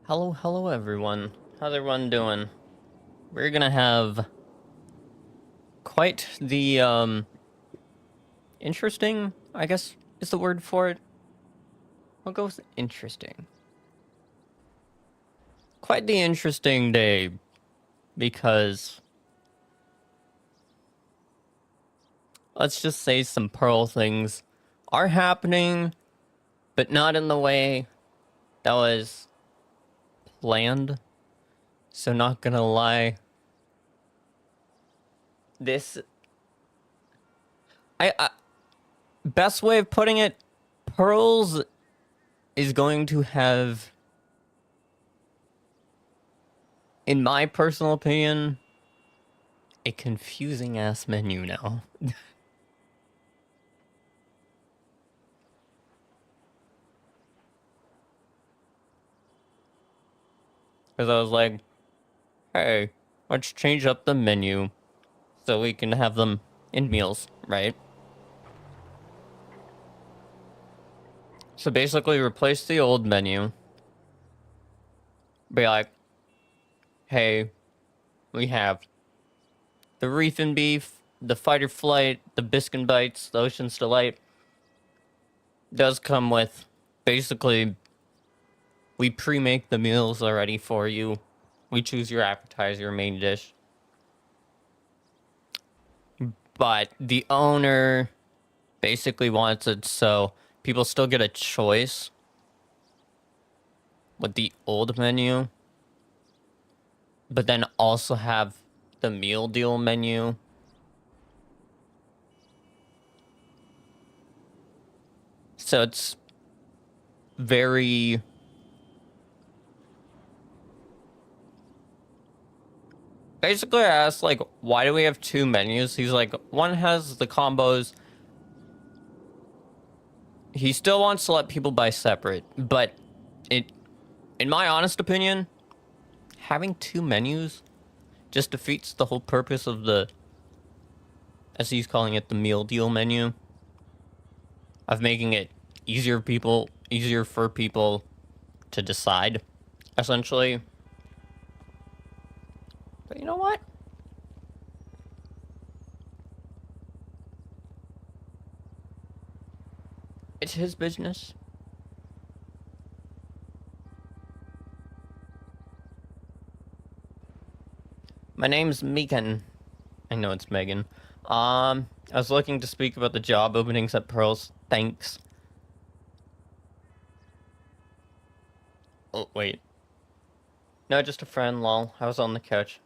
Hello everyone. How's everyone doing? We're gonna have quite the interesting, I guess is the word for it. I'll go with interesting. Quite the interesting day because let's just say some Pearl things are happening, but not in the way that was planned. So not gonna lie. This I best way of putting it, Pearls is going to have, in my personal opinion, a confusing ass menu now. Because I was like, hey, let's change up the menu so we can have them in meals, right? So basically replace the old menu. Be like, hey, we have the Reef and Beef, the Fighter Flight, the Biscuit Bites, the Ocean's Delight. Does come with, basically, we pre-make the meals already for you. We choose your appetizer, your main dish. But the owner basically wants it so people still get a choice with the old menu, but then also have the meal deal menu. So it's very basically I asked like, why do we have two menus? He's like, one has the combos. He still wants to let people buy separate, but it, in my honest opinion, having two menus just defeats the whole purpose of the, as he's calling it, the meal deal menu, of making it easier for people to decide, essentially. But you know what? It's his business. My name's Megan. I know it's Megan. I was looking to speak about the job openings at Pearls. Thanks. Oh, wait. No, just a friend, lol. I was on the couch.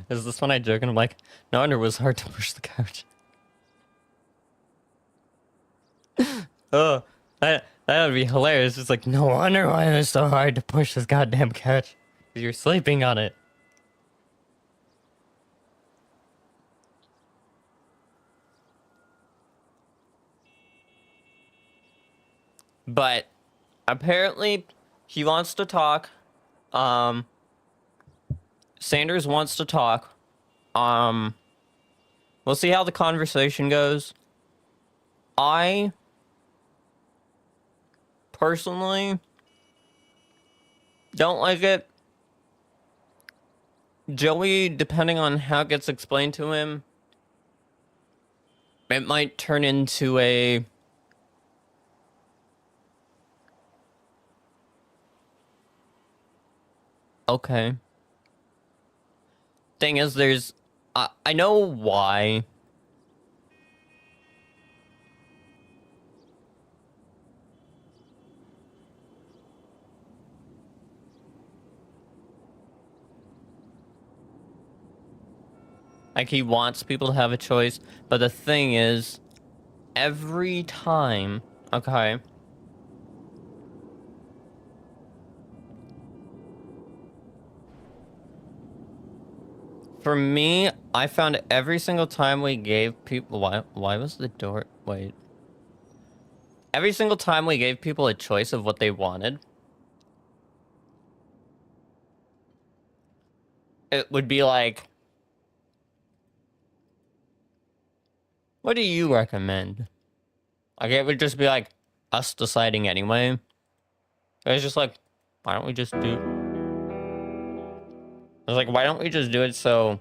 Is this when I joke and I'm like, no wonder it was hard to push the couch. Oh, that would be hilarious. It's like, no wonder why it was so hard to push this goddamn couch. You're sleeping on it. But apparently he wants to talk. Um Sanders wants to talk. Um we'll see how the conversation goes. I personally don't like it. Joey, depending on how it gets explained to him, it might turn into a okay. Thing is, there's I know why. Like, he wants people to have a choice, but the thing is, every time, okay, for me, I found every single time we gave people, why was the door, wait. Every single time we gave people a choice of what they wanted, it would be like, What do you recommend? Like, it would just be like us deciding anyway. It's just like, why don't we just do... I was like, why don't we just do it so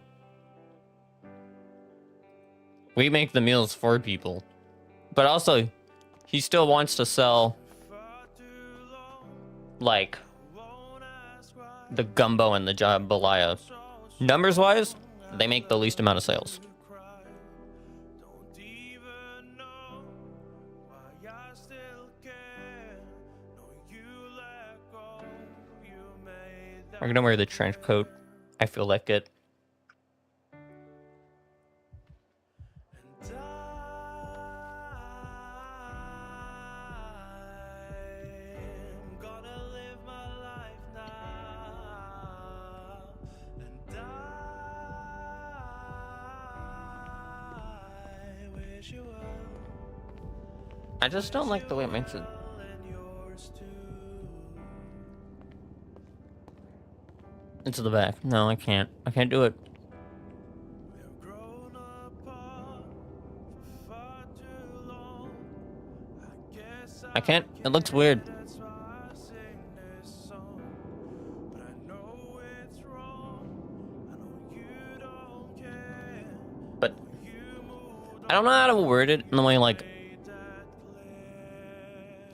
we make the meals for people? But also, he still wants to sell, like, the gumbo and the jambalaya. Numbers-wise, they make the least amount of sales. I'm gonna wear the trench coat. I feel like it. I just don't like the way it makes it. Into the back. No, I can't. I can't do it. I can't. It looks weird. But I don't know how to word it in the way, like,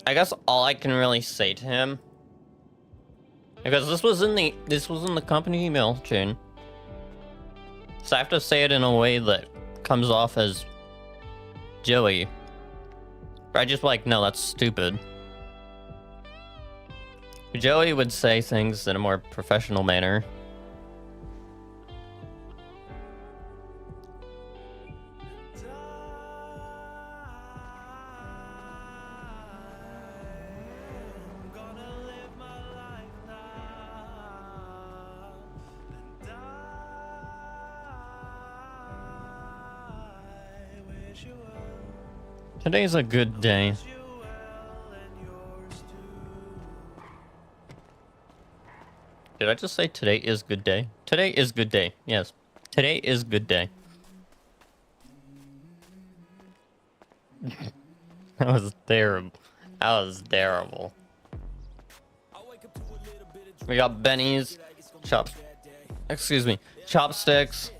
I guess all I can really say to him, because this was in the company email chain, so I have to say it in a way that comes off as Joey. Or I just like, no, that's stupid. Joey would say things in a more professional manner. Today's a good day. Did I just say today is good day? Today is good day. Yes. Today is good day. That was terrible. That was terrible. We got Benny's chopsticks.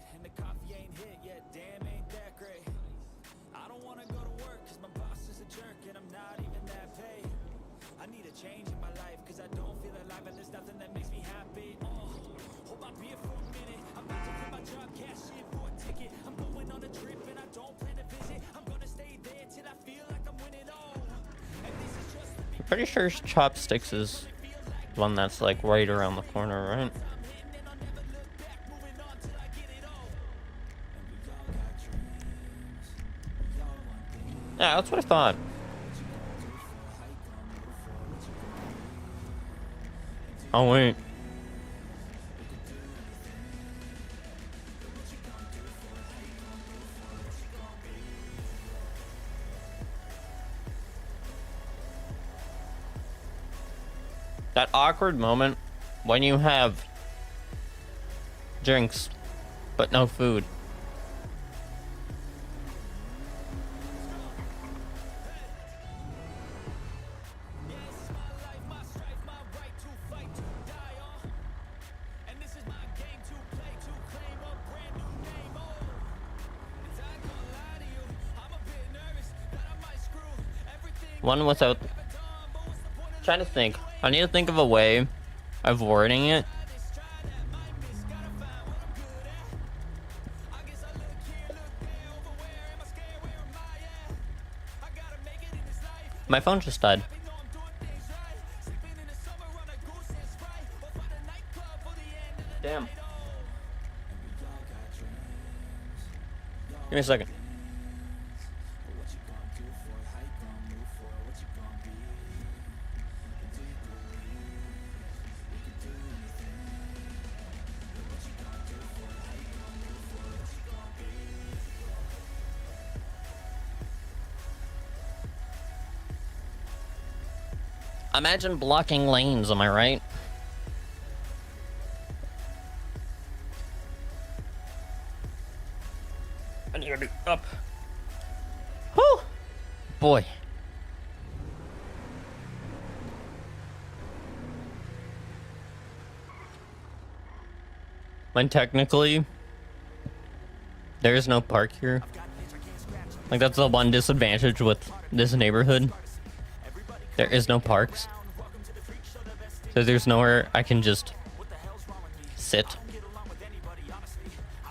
Pretty sure chopsticks is one that's like right around the corner, right? Yeah, that's what I thought. Oh wait. That awkward moment when you have drinks but no food. One without... Trying to think. I need to think of a way of wording it. My phone just died. Damn. Give me a second. Imagine blocking lanes, am I right? I need to be up. boy. When technically, there is no park here. Like, that's the one disadvantage with this neighborhood. There is no parks. So there's nowhere I can just sit.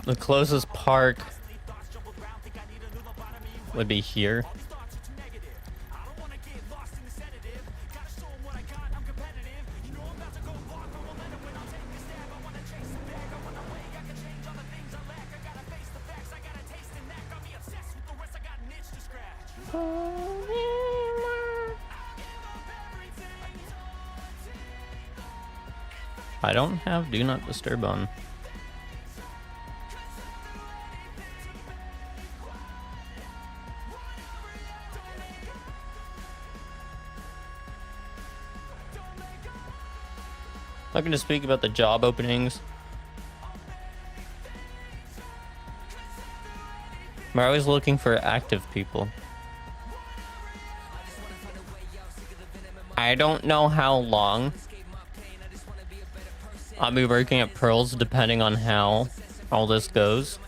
The closest park would be here. I don't have Do Not Disturb on. Looking to speak about the job openings. We're always looking for active people. I don't know how long I'll be working at Pearls depending on how all this goes.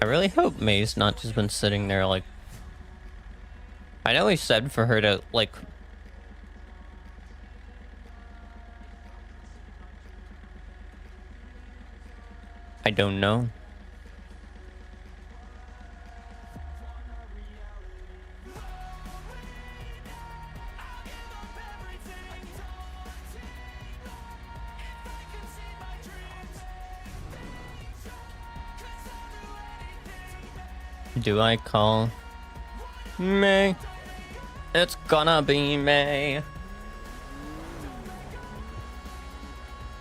I really hope May's not just been sitting there like... I know he said for her to, like... I don't know. Do I call May? It's gonna be May.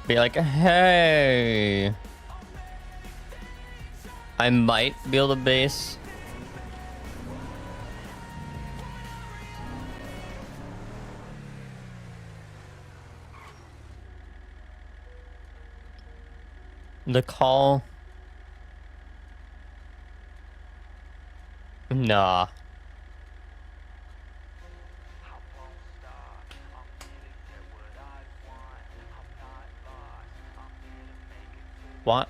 Be like, hey. I might be able to base. The call. Nah. What?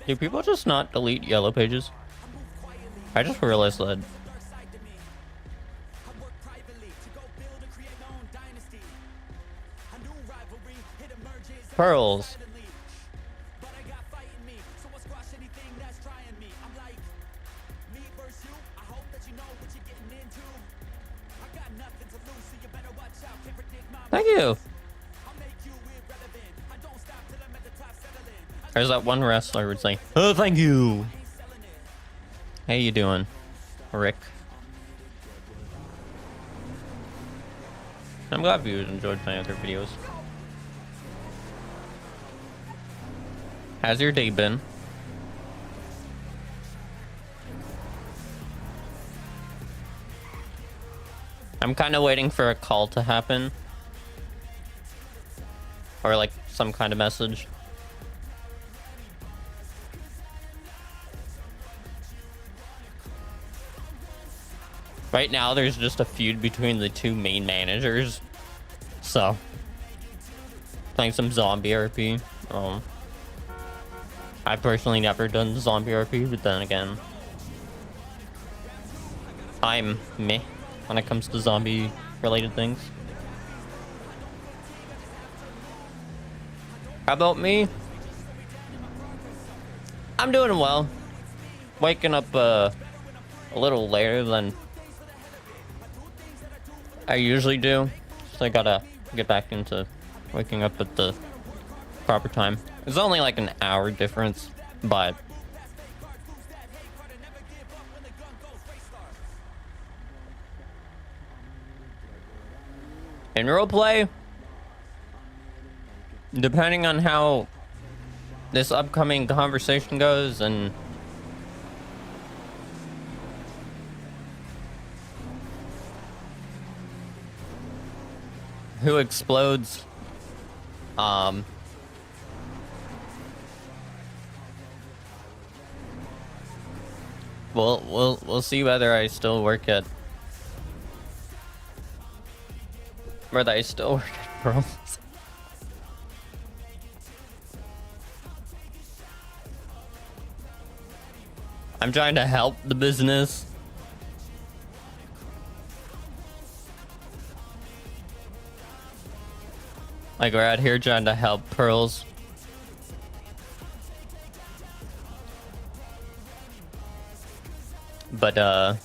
Do people just not delete yellow pages? I just realized that. Pearls. Thank you. There's that one wrestler would say, "Oh, thank you." How you doing, Rick? I'm glad you enjoyed my other videos. How's your day been? I'm kind of waiting for a call to happen. Or like some kind of message. Right now there's just a feud between the two main managers. So playing some zombie RP. I've personally never done zombie RP, but then again, I'm meh when it comes to zombie related things. How about me? I'm doing well. Waking up a little later than I usually do. So I gotta get back into waking up at the proper time. It's only like an hour difference, but in roleplay, depending on how this upcoming conversation goes and who explodes, we'll see whether I still work at Pearls. I'm trying to help the business. Like, we're out here trying to help Pearls. But,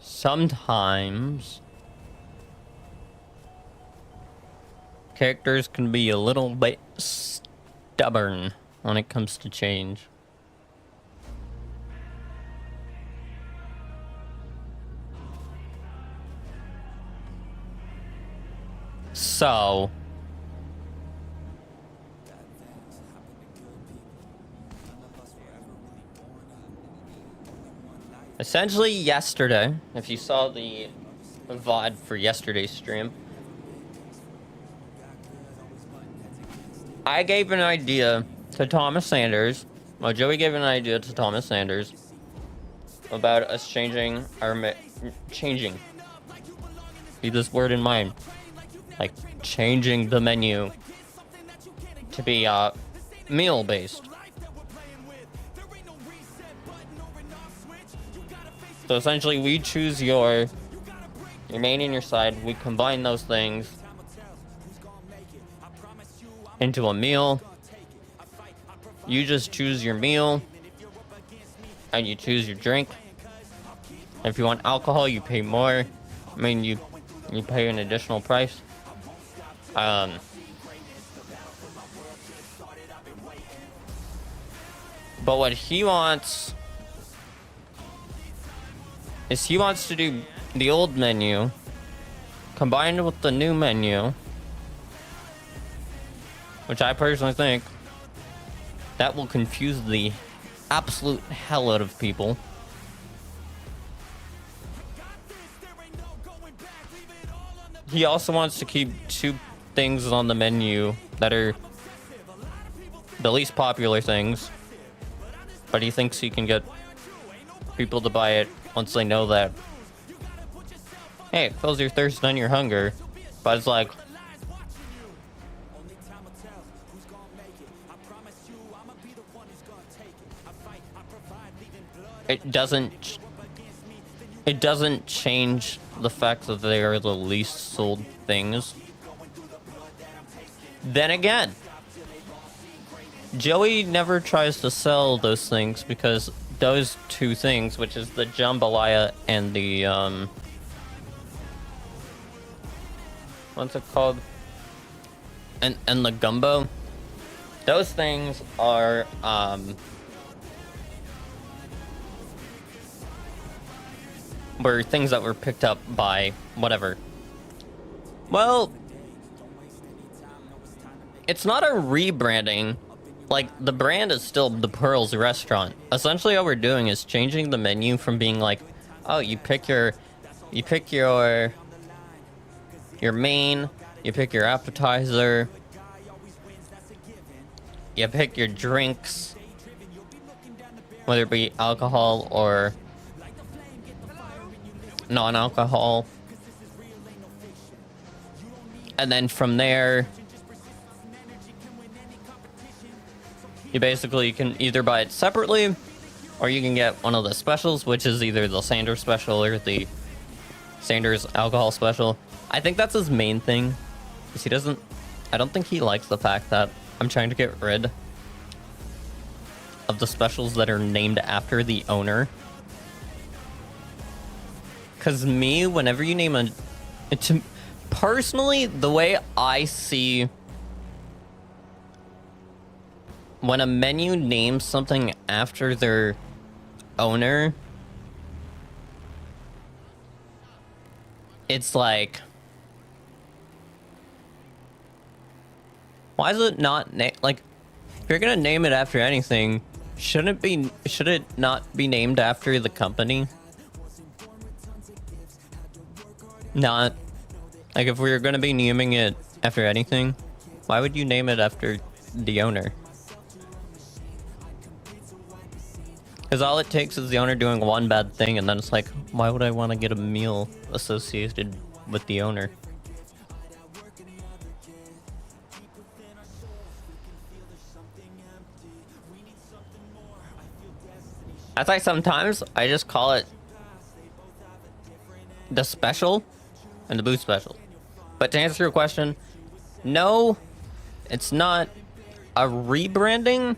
sometimes characters can be a little bit stubborn when it comes to change. So, essentially yesterday, if you saw the VOD for yesterday's stream, I gave an idea to Thomas Sanders. Well, Joey gave an idea to Thomas Sanders about us changing our changing. Keep this word in mind. Like, changing the menu to be meal based. So essentially, we choose your main and your side. We combine those things into a meal. You just choose your meal, and you choose your drink. If you want alcohol, you pay more. I mean, you pay an additional price. But what he wants is he wants to do the old menu combined with the new menu, which I personally think that will confuse the absolute hell out of people. He also wants to keep two things on the menu that are the least popular things, but he thinks he can get people to buy it once they know that, hey, it fills your thirst and your hunger. But it's like, it doesn't change the fact that they are the least sold things. Then again, Joey never tries to sell those things because those two things, which is the jambalaya and the what's it called? And the gumbo, those things are were things that were picked up by whatever. Well, it's not a rebranding. Like, the brand is still the Pearls restaurant. Essentially, all we're doing is changing the menu from being like, oh, you pick your main, you pick your appetizer, you pick your drinks, whether it be alcohol or non-alcohol, and then from there you can either buy it separately, or you can get one of the specials, which is either the Sanders special or the Sanders alcohol special. I think that's his main thing, because I don't think he likes the fact that I'm trying to get rid of the specials that are named after the owner. Because whenever you name personally, the way I see when a menu names something after their owner, it's like, Why is it not like, if you're gonna name it after anything, should it not be named after the company? Not like, if we were gonna be naming it after anything, why would you name it after the owner? Because all it takes is the owner doing one bad thing, and then it's like, why would I want to get a meal associated with the owner? I think sometimes I just call it the special and the boost special. But to answer your question, no, it's not a rebranding.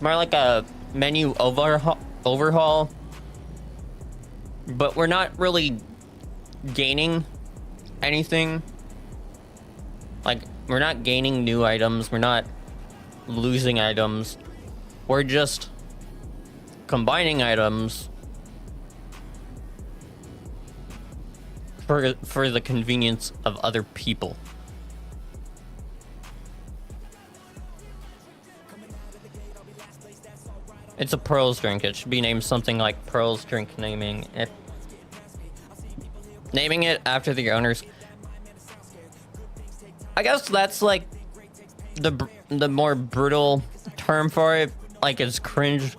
More like a menu overhaul. But we're not really gaining anything. Like, we're not gaining new items, we're not losing items, we're just combining items for the convenience of other people. It's a Pearls drink. It should be named something like Pearls drink naming. If naming it after the owners, I guess that's like the more brutal term for it. Like, it's cringe.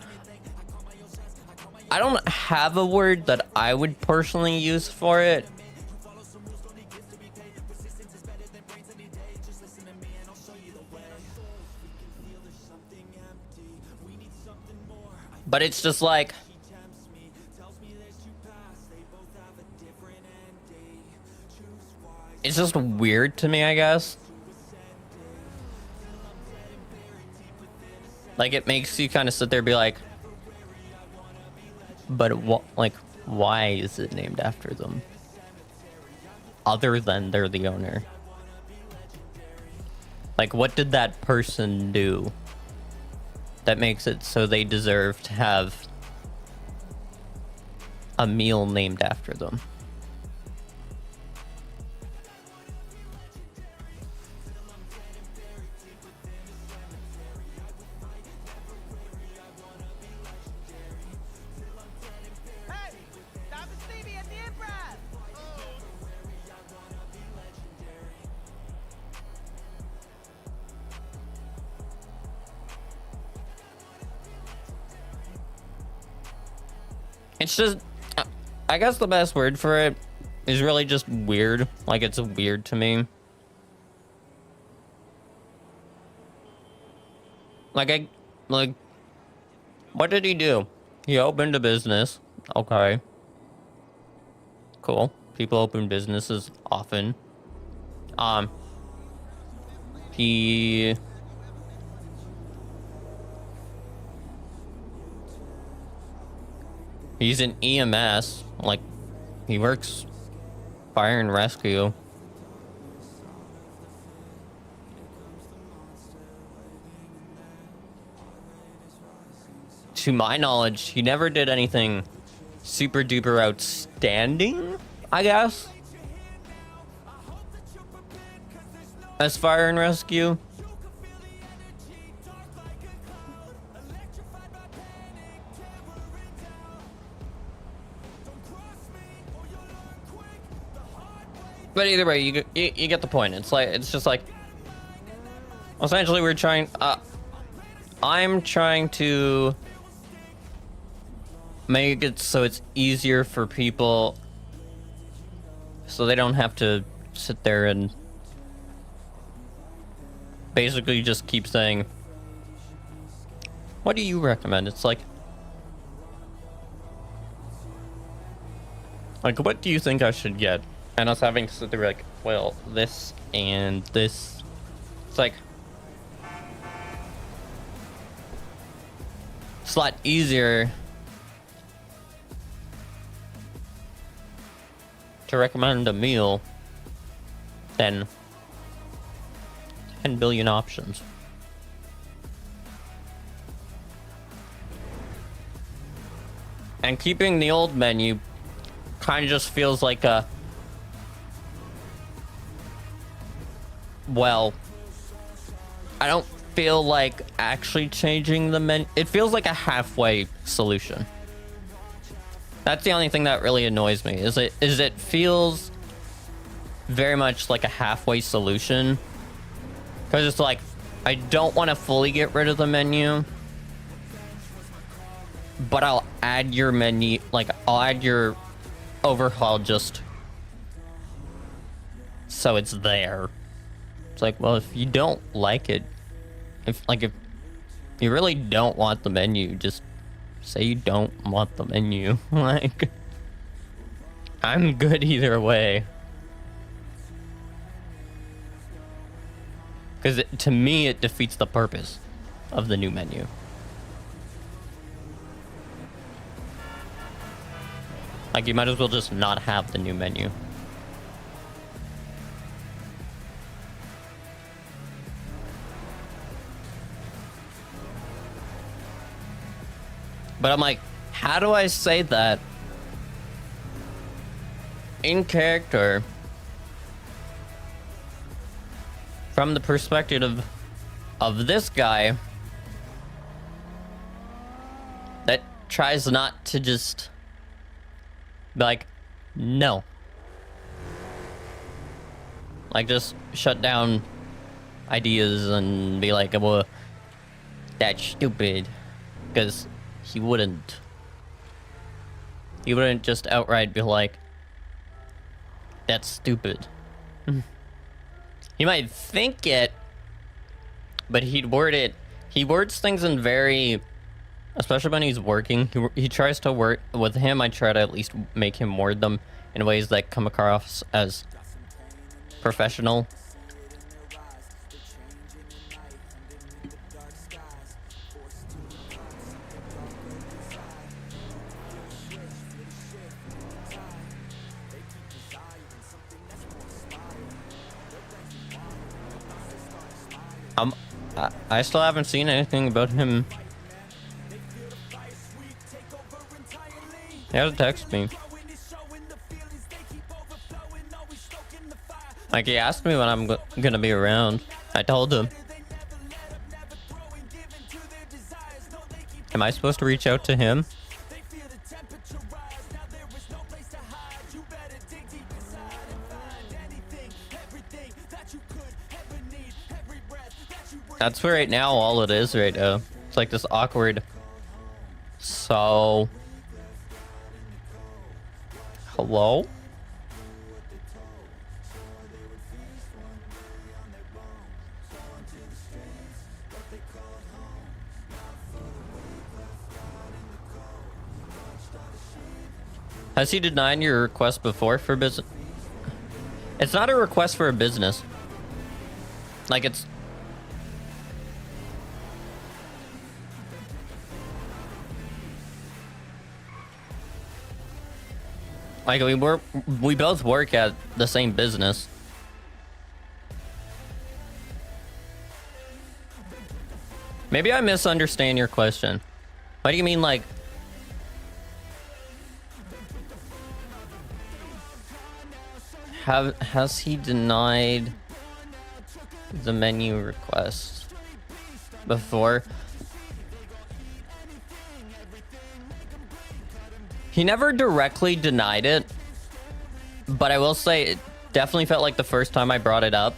I don't have a word that I would personally use for it. But it's just like, it's just weird to me, I guess. Like, it makes you kind of sit there and be like, but what, like, why is it named after them? Other than they're the owner. Like, what did that person do that makes it so they deserve to have a meal named after them? It's just, I guess the best word for it is really just weird. Like, it's weird to me. Like, what did he do? He opened a business. Okay. Cool. People open businesses often. He's an EMS, like, he works fire and rescue. To my knowledge, he never did anything super duper outstanding, I guess, as fire and rescue. But either way, you get the point. It's like, it's just like, essentially we're trying, I'm trying to make it so it's easier for people, so they don't have to sit there and basically just keep saying, what do you recommend? It's like, what do you think I should get? And us having to sit there like, well, this and this. It's like, it's a lot easier to recommend a meal than 10 billion options. And keeping the old menu kind of just feels like a... Well, I don't feel like actually changing the menu. It feels like a halfway solution. That's the only thing that really annoys me, is it feels very much like a halfway solution. Because it's like, I don't want to fully get rid of the menu, but I'll add your menu, like, I'll add your overhaul just so it's there. It's like, well, if you don't like it, if you really don't want the menu, just say you don't want the menu. Like, I'm good either way. Because to me, it defeats the purpose of the new menu. Like, you might as well just not have the new menu. But I'm like, how do I say that in character from the perspective of this guy that tries not to just be like, no. Like, just shut down ideas and be like, well, that's stupid. Because he wouldn't just outright be like, that's stupid. He might think it, but he words things in very, especially when he's working, he tries to work with him. I try to at least make him word them in ways that come across as professional. I still haven't seen anything about him. He hasn't texted me. Like, he asked me when I'm gonna be around. I told him. Am I supposed to reach out to him? That's where right now all it is right now. It's like this awkward. So, hello? Has he denied your request before for business? It's not a request for a business. Like, it's... Like, we both work at the same business. Maybe I misunderstand your question. What do you mean, like... Has he denied the menu request before? He never directly denied it, but I will say it definitely felt like the first time I brought it up,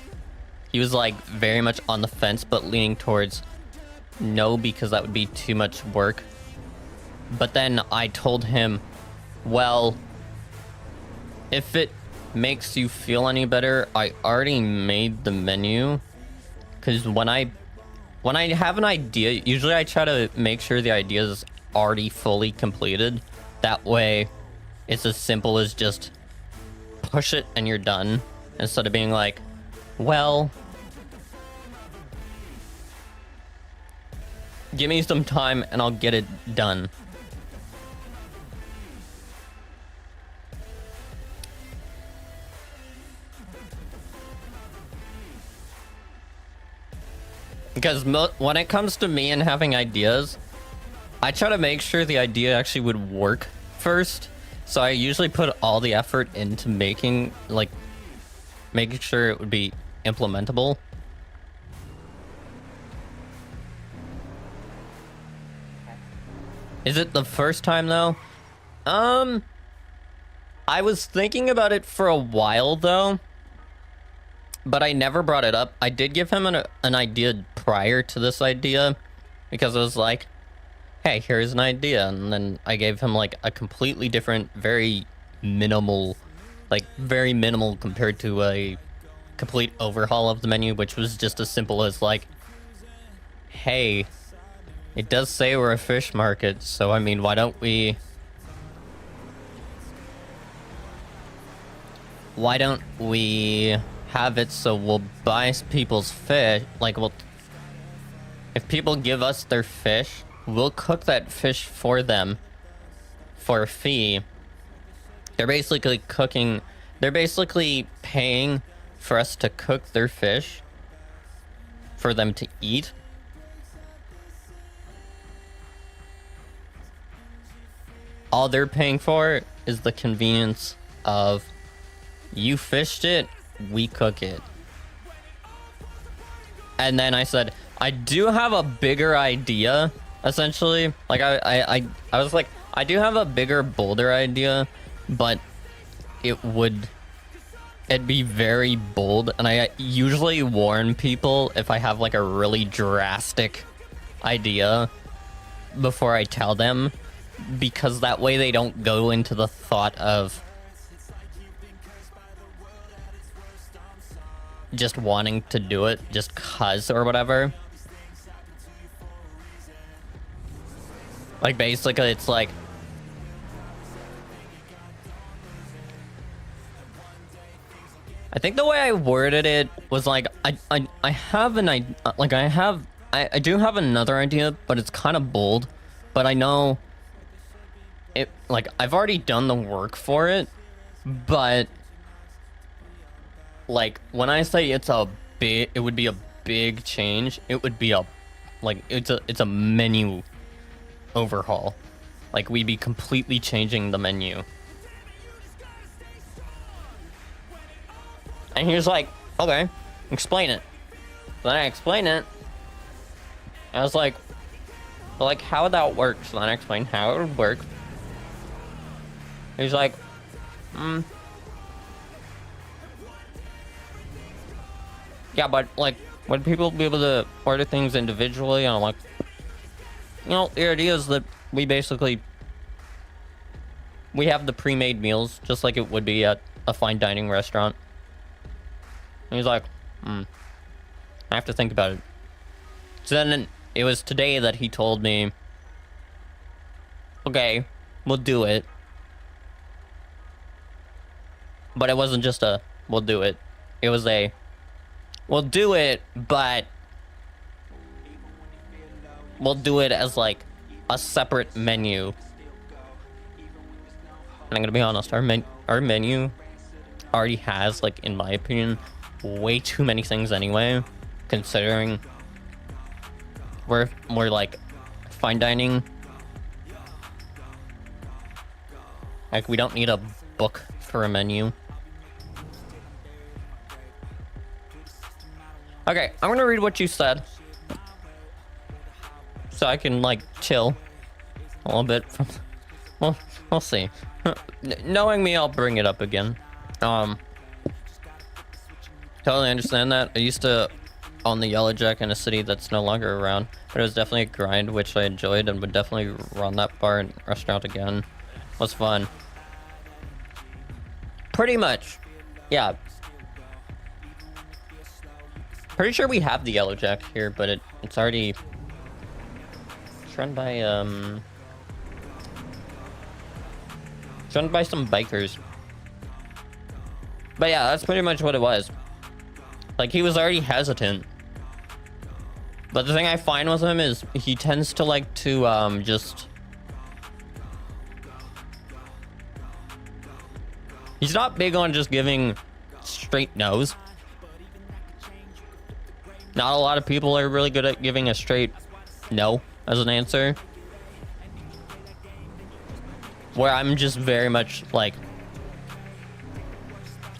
he was like very much on the fence, but leaning towards no, because that would be too much work. But then I told him, well, if it makes you feel any better, I already made the menu. Because when I have an idea, usually I try to make sure the idea is already fully completed. That way, it's as simple as just push it and you're done, instead of being like, well, give me some time and I'll get it done. Because when it comes to me and having ideas, I try to make sure the idea actually would work first, so I usually put all the effort into making sure it would be implementable. Is it the first time though? I was thinking about it for a while though, but I never brought it up. I did give him an idea prior to this idea, because it was like, hey, here's an idea, and then I gave him like a completely different, very minimal compared to a complete overhaul of the menu, which was just as simple as like, hey, it does say we're a fish market, so I mean, why don't we have it so we'll buy people's fish, like, if people give us their fish, we'll cook that fish for them for a fee. They're basically paying for us to cook their fish for them to eat. All they're paying for is the convenience of, you fished it, we cook it. And then I said, I do have a bigger idea, essentially. Like, I was like, I do have a bigger, bolder idea, but it'd be very bold, and I usually warn people if I have like a really drastic idea before I tell them, because that way they don't go into the thought of just wanting to do it just cuz or whatever. Like, basically it's like, I think the way I worded it was like, I do have another idea, but it's kind of bold, but I know it, like, I've already done the work for it, but like, when I say it would be a big change, it would be it's a menu overhaul. Like, we'd be completely changing the menu. And he was like, okay, explain it. So then I explained it. I was like, well, like, how would that work? So then I explained how it would work. He's like, yeah, but like, would people be able to order things individually? And I'm like, you know, the idea is that we have the pre-made meals just like it would be at a fine dining restaurant. And he's like, I have to think about it. So then it was today that he told me, okay, we'll do it. But it wasn't just a, we'll do it. It was a, we'll do it, but we'll do it as like a separate menu. And I'm gonna be honest, our menu already has, like, in my opinion, way too many things anyway, considering we're more like fine dining. Like, we don't need a book for a menu. Okay, I'm gonna read what you said, so I can, like, chill a little bit. Well, we'll see. Knowing me, I'll bring it up again. Totally understand that. I used to own the Yellow Jack in a city that's no longer around, but it was definitely a grind, which I enjoyed, and would definitely run that bar and restaurant again. It was fun. Pretty much. Yeah. Pretty sure we have the Yellow Jack here, but it's already... It's run by, It's run by some bikers. But yeah, that's pretty much what it was. Like, he was already hesitant. But the thing I find with him is he tends to like to, just... He's not big on just giving straight no's. Not a lot of people are really good at giving a straight no as an answer. where I'm just very much like,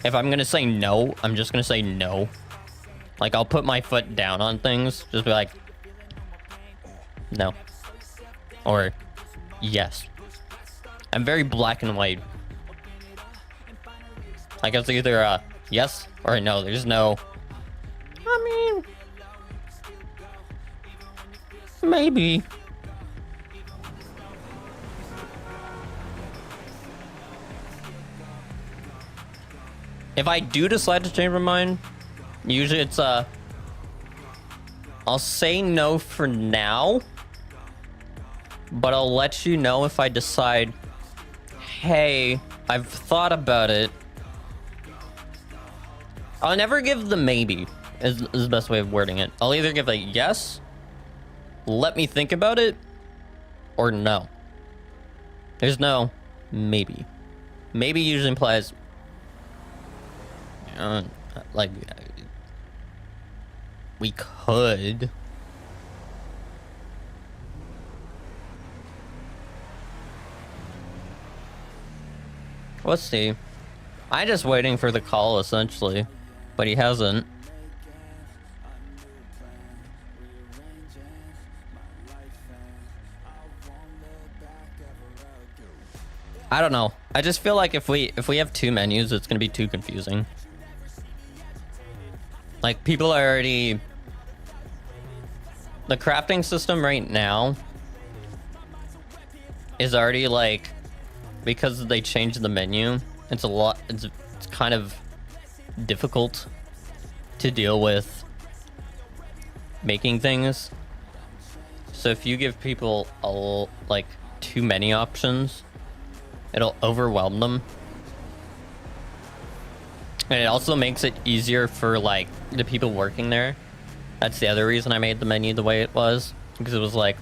if I'm gonna say no, I'm just gonna say no. Like, I'll put my foot down on things, just be like, no. Or, yes. I'm very black and white. Like, it's either a yes or a no. There's no, I mean, maybe. If I do decide to change my mind, usually it's I'll say no for now, but I'll let you know if I decide, hey, I've thought about it. I'll never give the maybe, is the best way of wording it. I'll either give a yes, let me think about it, or no. There's no maybe. Maybe usually implies, like, we could. Let's see. I'm just waiting for the call, essentially. But he hasn't. I don't know. I just feel like if we have two menus, it's gonna be too confusing. Like, people are already... The crafting system right now is already like, because they changed the menu, it's a lot, it's kind of difficult to deal with making things. So if you give people like too many options, it'll overwhelm them. And it also makes it easier for like the people working there. That's the other reason I made the menu the way it was, because it was like,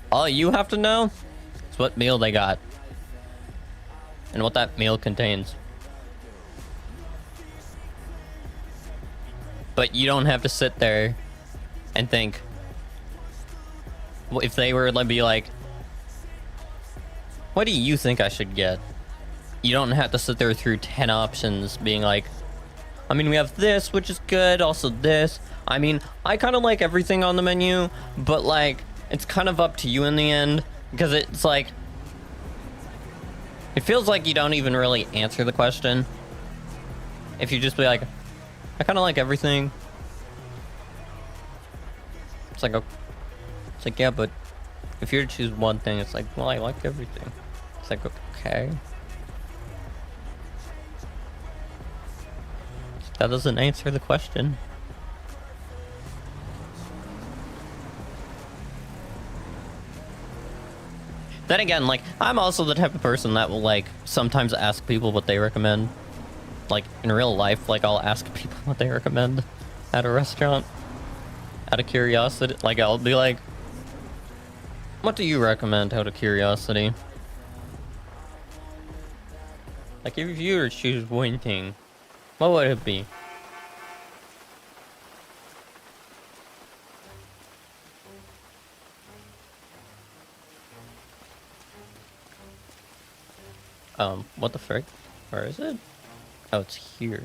all you have to know is what meal they got and what that meal contains. But you don't have to sit there and think, well, if they were to be like, what do you think I should get? You don't have to sit there through 10 options being like, I mean, we have this, which is good, also this. I mean, I kind of like everything on the menu, but like, it's kind of up to you in the end, because it's like, it feels like you don't even really answer the question. If you just be like, I kind of like everything. It's like, it's like, yeah, but if you were to choose one thing, it's like, well, I like everything. It's like, okay. That doesn't answer the question. Then again, like, I'm also the type of person that will, like, sometimes ask people what they recommend. Like, in real life, like, I'll ask people what they recommend at a restaurant. Out of curiosity. Like, I'll be like, what do you recommend out of curiosity? Like, if you were to choose one thing, what would it be? What the frick? Where is it? Oh, it's here.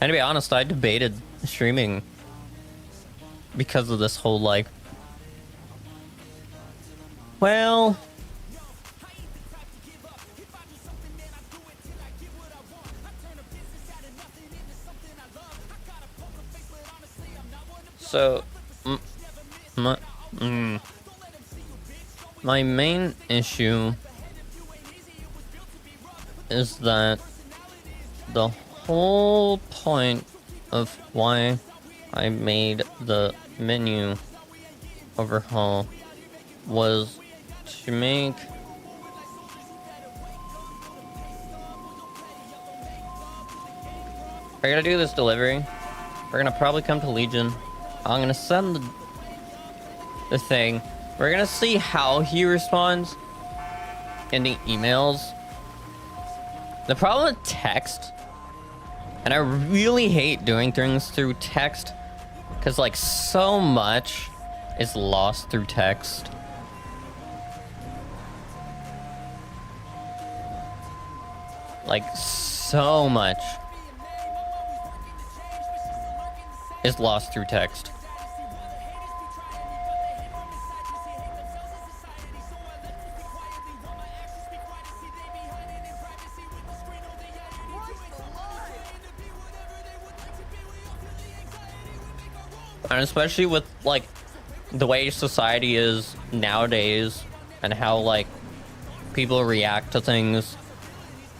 And to be honest, I debated streaming because of this whole, like, well, so my main issue is that the whole point of why I made the menu overhaul was to make we're gonna do this delivery. We're gonna probably come to Legion. I'm gonna send the thing. We're gonna see how he responds in the emails. The problem with text, and I really hate doing things through text, because like so much is lost through text. Like, so much is lost through text. And especially with, like, the way society is nowadays and how, like, people react to things,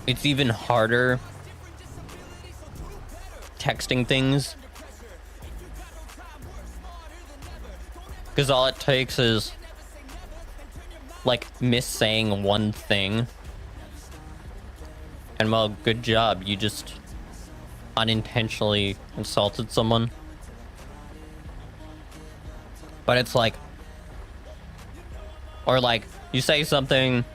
it's even harder texting things. Because all it takes is, like, missaying one thing. And, well, good job. You just unintentionally insulted someone. But it's like, or like, you say something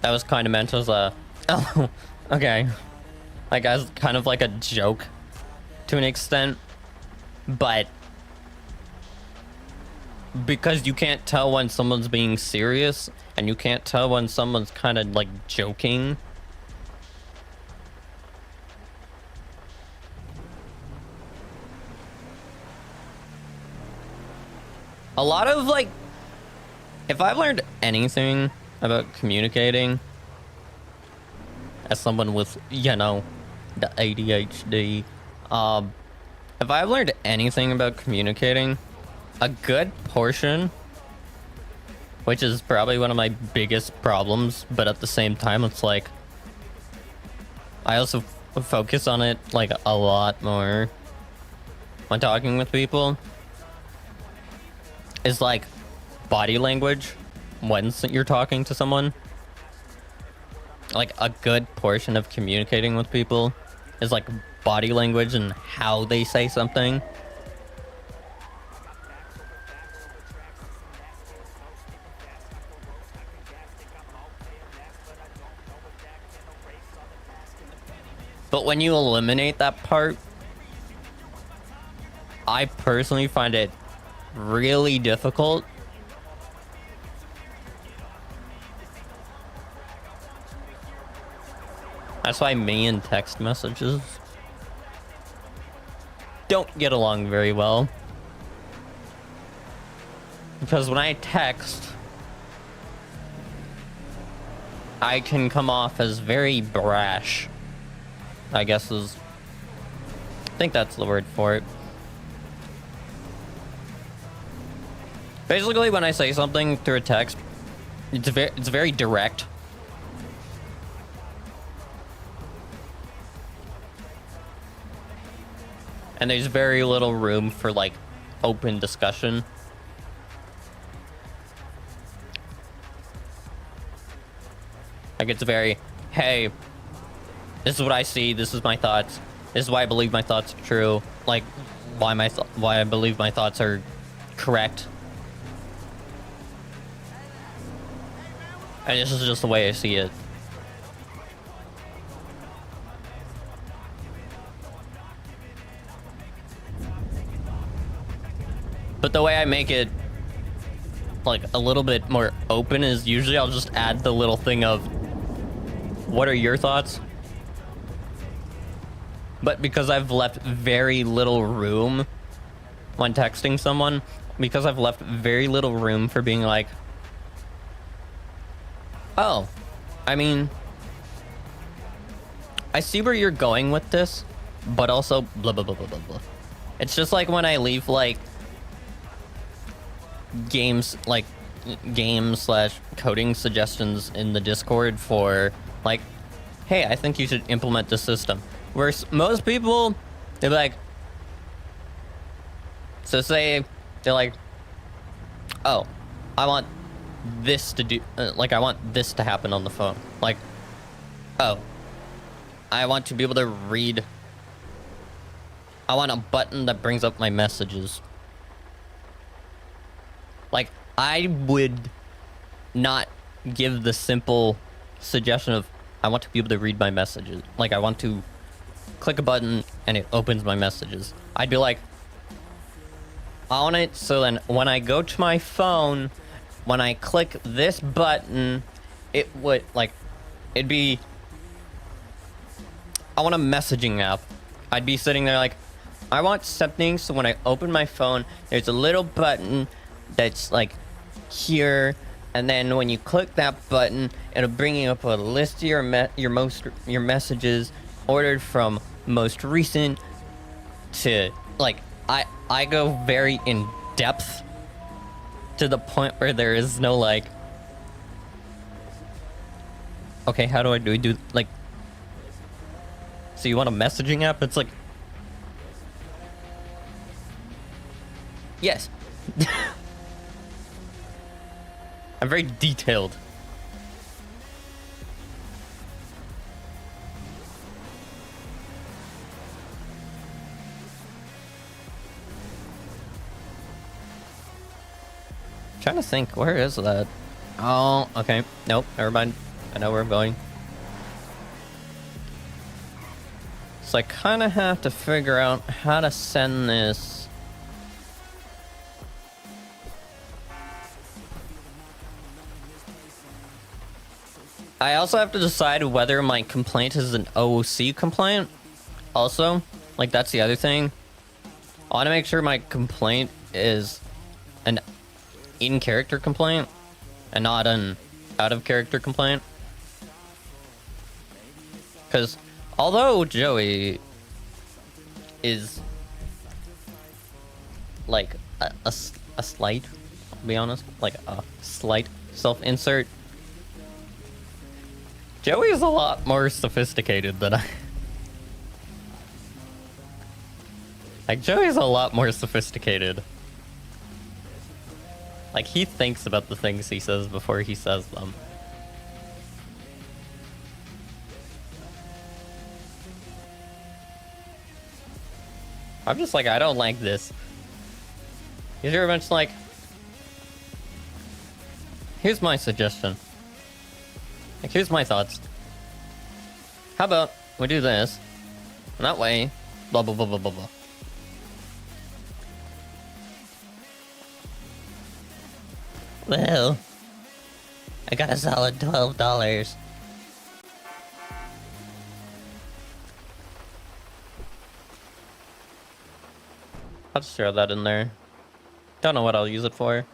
that was kind of meant as a, oh, okay, like as kind of like a joke to an extent, but because you can't tell when someone's being serious and you can't tell when someone's kind of like joking. A lot of, like, if I've learned anything about communicating as someone with, you know, the ADHD, if I've learned anything about communicating, a good portion, which is probably one of my biggest problems, but at the same time, it's like, I also focus on it, like, a lot more when talking with people. Is like body language when you're talking to someone. Like a good portion of communicating with people is like body language and how they say something. But when you eliminate that part, I personally find it really difficult. That's why me and text messages don't get along very well. Because when I text, I can come off as very brash, I guess I think that's the word for it. Basically, when I say something through a text, it's very direct. And there's very little room for, like, open discussion. Like, it's very, hey, this is what I see, this is my thoughts, this is why I believe my thoughts are true, like, why I believe my thoughts are correct. And this is just the way I see it. But the way I make it, like, a little bit more open is usually I'll just add the little thing of, what are your thoughts? But because I've left very little room when texting someone, because I've left very little room for being like, oh, I mean, I see where you're going with this, but also blah, blah, blah, blah, blah, blah. It's just like when I leave, like, games slash coding suggestions in the Discord for, like, hey, I think you should implement this system. Where most people, they're like, so say, they're like, oh, I want this to do, like, I want this to happen on the phone. Like, oh, I want to be able to read, I want a button that brings up my messages. Like, I would not give the simple suggestion of, I want to be able to read my messages. Like, I want to click a button and it opens my messages. I'd be like, on it, so then when I go to my phone, when I click this button, it would, like, it'd be I want a messaging app. I'd be sitting there like, I want something so when I open my phone, there's a little button that's like here, and then when you click that button, it'll bring you up a list of your messages ordered from most recent to like I go very in depth to the point where there is no like, okay, how do we do like, so you want a messaging app? It's like, yes. I'm very detailed. Trying to think, where is that? Oh, okay. Nope, never mind. I know where I'm going. So I kind of have to figure out how to send this. I also have to decide whether my complaint is an OOC complaint. Also, like that's the other thing. I want to make sure my complaint is an in-character complaint and not an out-of-character complaint. Because although Joey is like a slight, I'll be honest, like a slight self-insert, Joey is a lot more sophisticated than I. Like, Joey's a lot more sophisticated. Like, he thinks about the things he says before he says them. I'm just like, I don't like this. He's very much like, here's my suggestion. Like, here's my thoughts. How about we do this, and that way, blah, blah, blah, blah, blah, blah. Well, I got a solid $12. I'll just throw that in there. Don't know what I'll use it for.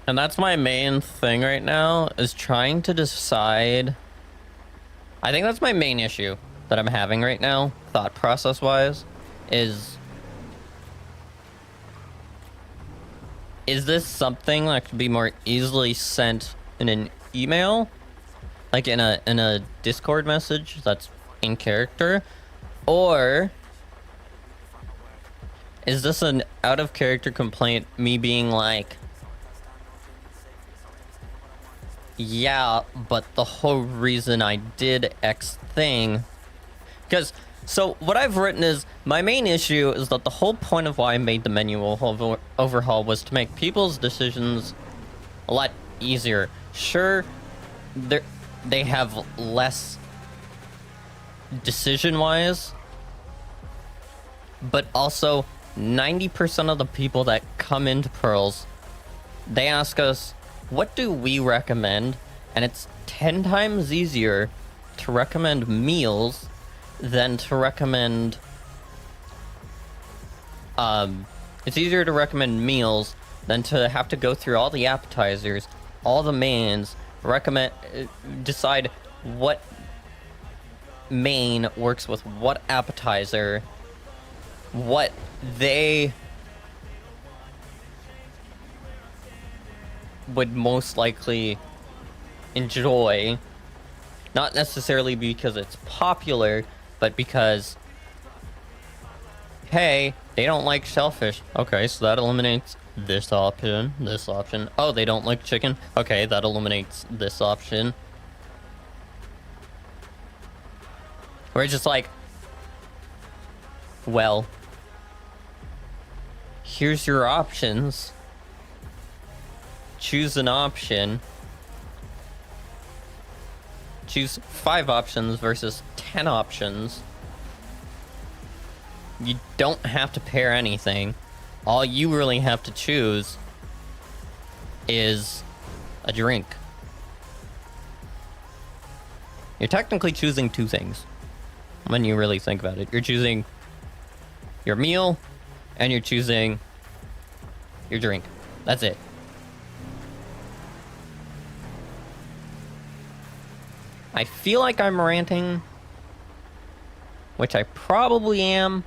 And that's my main thing right now, is trying to decide. I think that's my main issue that I'm having right now, thought process wise, is this something that could be more easily sent in an email? Like in a Discord message that's in character? Or is this an out of character complaint, me being like, yeah, but the whole reason I did X thing, because so what I've written is, my main issue is that the whole point of why I made the menu overhaul was to make people's decisions a lot easier. Sure, they have less decision-wise, but also 90% of the people that come into Pearls, they ask us, what do we recommend? And it's 10 times easier to recommend meals than to recommend it's easier to recommend meals than to have to go through all the appetizers, all the mains, decide what main works with what appetizer, what they would most likely enjoy. Not necessarily because it's popular, but because, hey, they don't like shellfish. Okay, so that eliminates this option, this option. Oh, they don't like chicken. Okay, that eliminates this option. We're just like, well, here's your options. Choose an option. Choose 5 options versus 10 options. You don't have to pair anything. All you really have to choose is a drink. You're technically choosing two things when you really think about it. You're choosing your meal and you're choosing your drink. That's it. I feel like I'm ranting, which I probably am,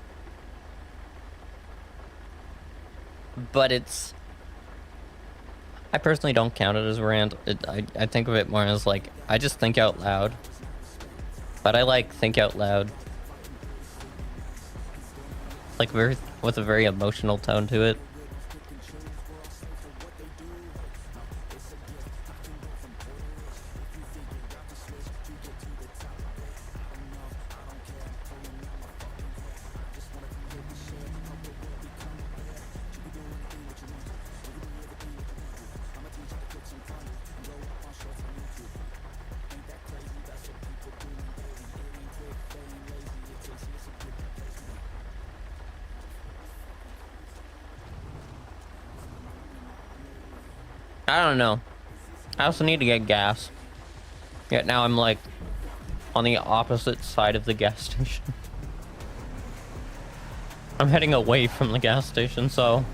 but I personally don't count it as a rant. I think of it more as like, I just think out loud, but I like think out loud, like with a very emotional tone to it. I don't know. I also need to get gas. Yet now I'm like on the opposite side of the gas station. I'm heading away from the gas station, so...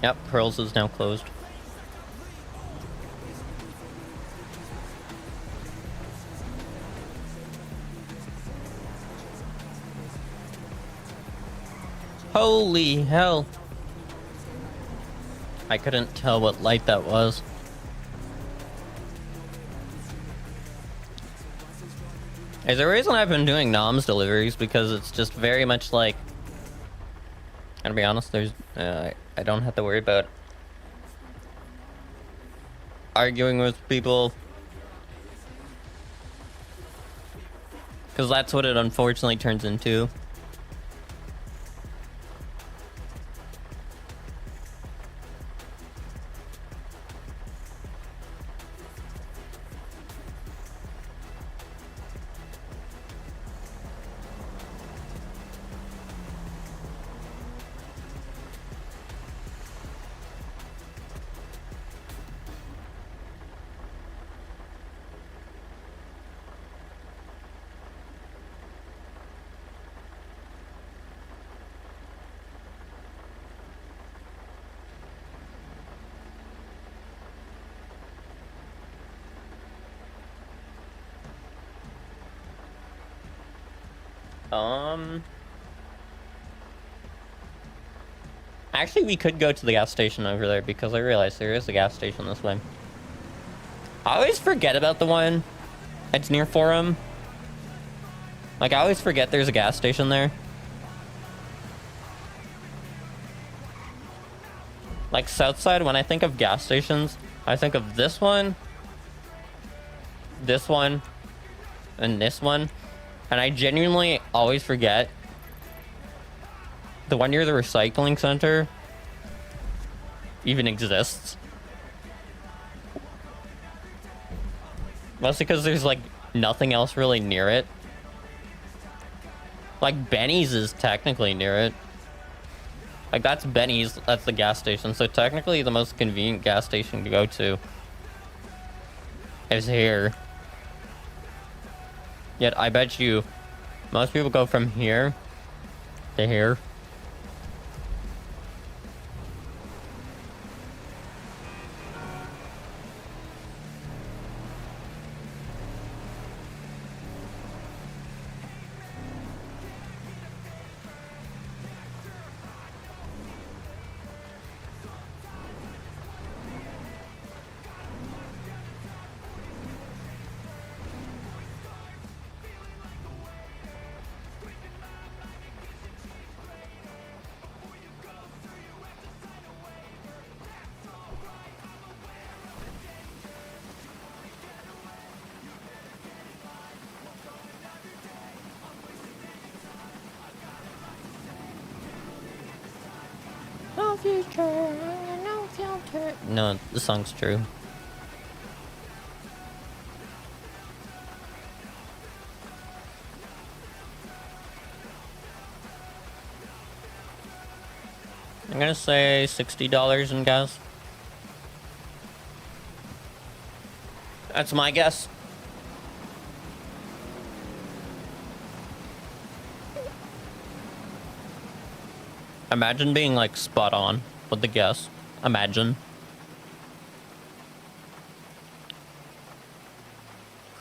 Yep, Pearls is now closed. Holy hell. I couldn't tell what light that was. There's a reason I've been doing noms deliveries, because it's just very much like... And to be honest, there's... I don't have to worry about arguing with people, because that's what it unfortunately turns into. Actually, we could go to the gas station over there, because I realized there is a gas station this way. I always forget about the one that's near Forum. Like, I always forget there's a gas station there. Like, Southside, when I think of gas stations, I think of this one, and this one. And I genuinely always forget the one near the recycling center even exists. Mostly because there's like nothing else really near it. Like Benny's is technically near it. Like that's Benny's, that's the gas station. So technically the most convenient gas station to go to is here. Yet I bet you most people go from here to here. future, no filter. No, the song's true. I'm gonna say $60 in gas. That's my guess. Imagine being like spot on with the guess. Imagine.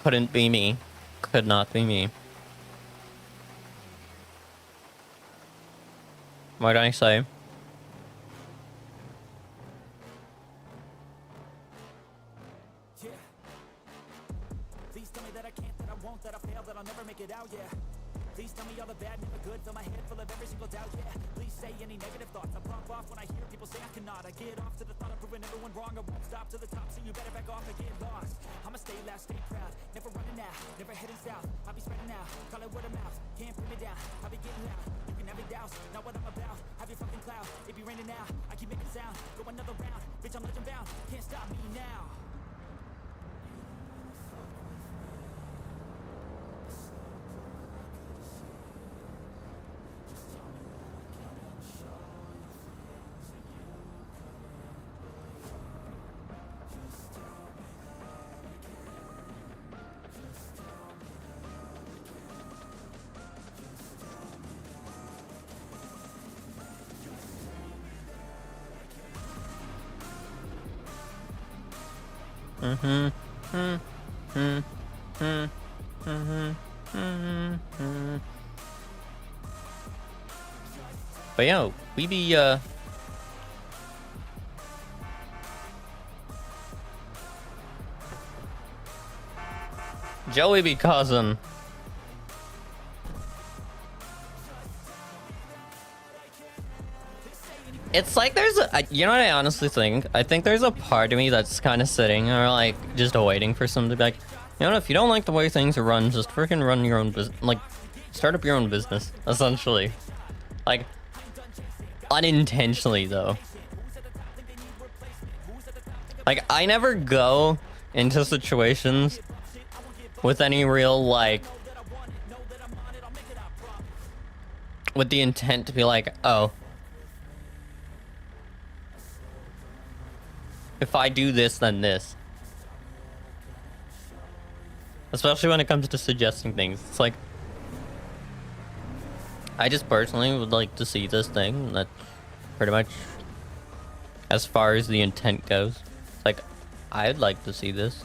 Couldn't be me. Could not be me. What did I say? Please tell me that I can't, that I won't, that I fail, that I'll never make it out, yeah. Please tell me all the bad, never good, fill my head full of every single doubt, yeah. Please say any negative thoughts, I pop off when I hear people say I cannot. I get off to the thought of proving everyone wrong, I won't stop to the top, so you better back off and get lost. I'ma stay loud, stay proud, never running out, never heading south. I'll be spreading out, call it word of mouth, can't put me down, I'll be getting loud. You can have it douse, not what I'm about, have your fucking cloud, it be raining now, I keep making sound, go another round, bitch I'm legend bound, can't stop me now. But yo, we be Joey be causing it's like there's a, you know what I honestly think? I think there's a part of me that's kind of sitting or like just waiting for someone to be like, you know, if you don't like the way things are run, just freaking run your own business, like start up your own business, essentially. Like unintentionally though. Like I never go into situations with any real like with the intent to be like, oh, if I do this, then this. Especially when it comes to suggesting things. It's like, I just personally would like to see this thing. That's pretty much as far as the intent goes. It's like, I'd like to see this.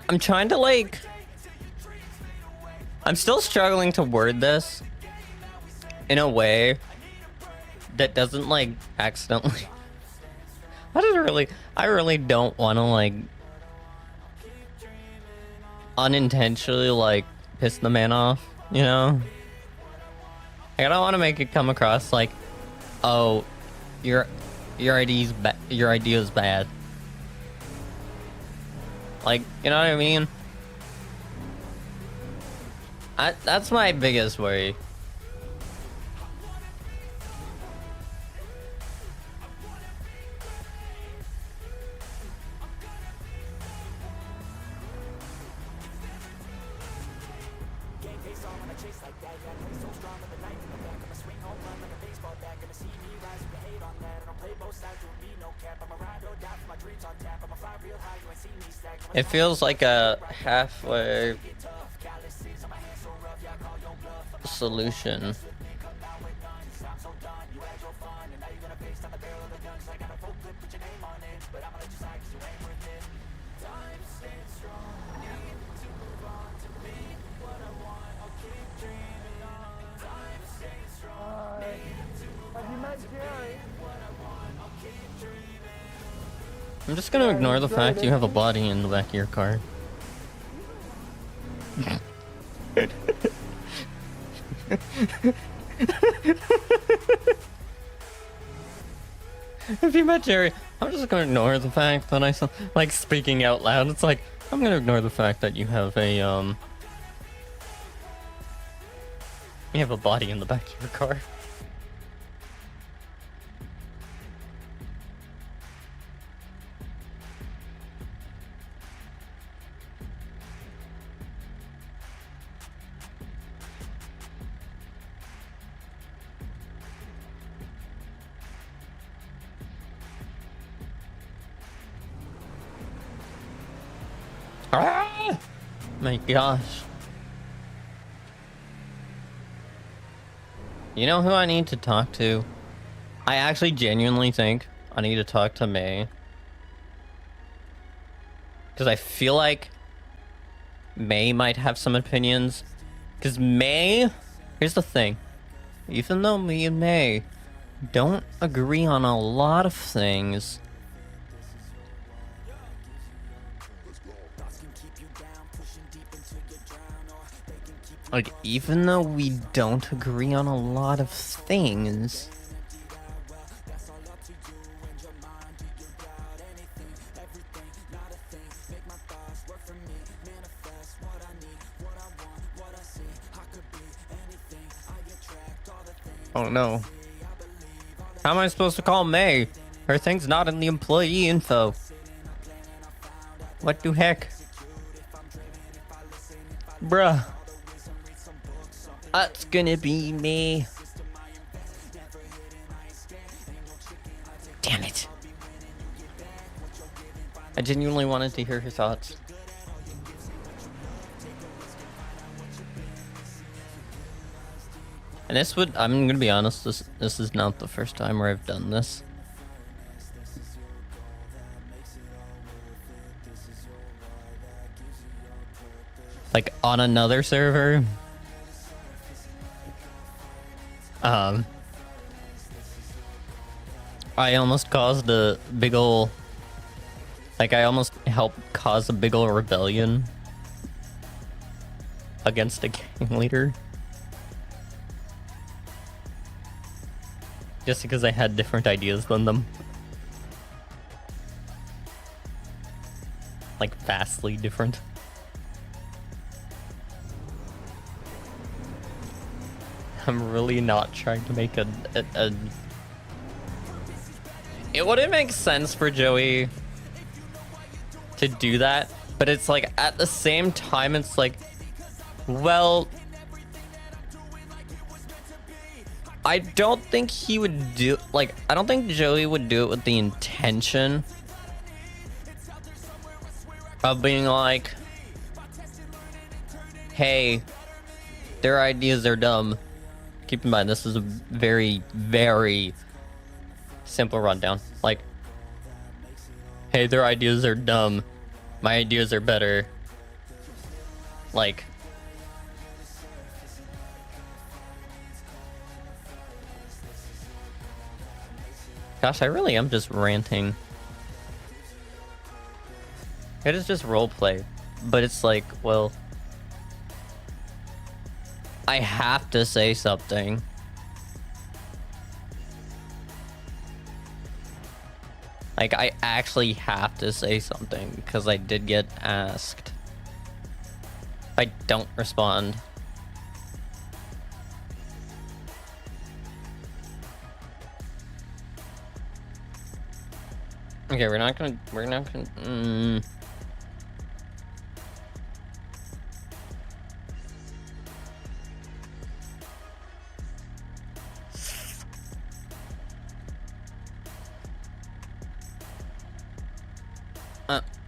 I'm trying to like I'm still struggling to word this in a way that doesn't like accidentally I really don't want to like unintentionally like piss the man off, you know? Like, I don't want to make it come across like, oh, your idea is bad. Like, you know what I mean? That's my biggest worry. It feels like a halfway solution. Have you met Jerry? I'm just gonna ignore the fact you have a body in the back of your car. If you met Jerry, I'm just gonna ignore the fact that I like speaking out loud. It's like I'm gonna ignore the fact that you have a body in the back of your car. Ah! My gosh. You know who I need to talk to? I actually genuinely think I need to talk to May. Because I feel like May might have some opinions. Because May, here's the thing. Even though me and May don't agree on a lot of things, like, even though we don't agree on a lot of things, oh no. How am I supposed to call May? Her thing's not in the employee info. What the heck? Bruh. That's gonna be me. Damn it. I genuinely wanted to hear her thoughts. And this would, I'm gonna be honest, this is not the first time where I've done this. Like on another server. I almost caused a big ol', like I almost helped cause a big ol' rebellion against a gang leader. Just because I had different ideas than them. Like vastly different. I'm really not trying to make a... It wouldn't make sense for Joey to do that, but it's like, at the same time, it's like, well... I don't think he would do... Like, I don't think Joey would do it with the intention of being like, hey, their ideas are dumb. Keep in mind, this is a very, very simple rundown. Like, hey, their ideas are dumb. My ideas are better. Like, gosh, I really am just ranting. It is just roleplay, but it's like, well, I have to say something. Like, I actually have to say something, because I did get asked. If I don't respond. Okay, we're not gonna...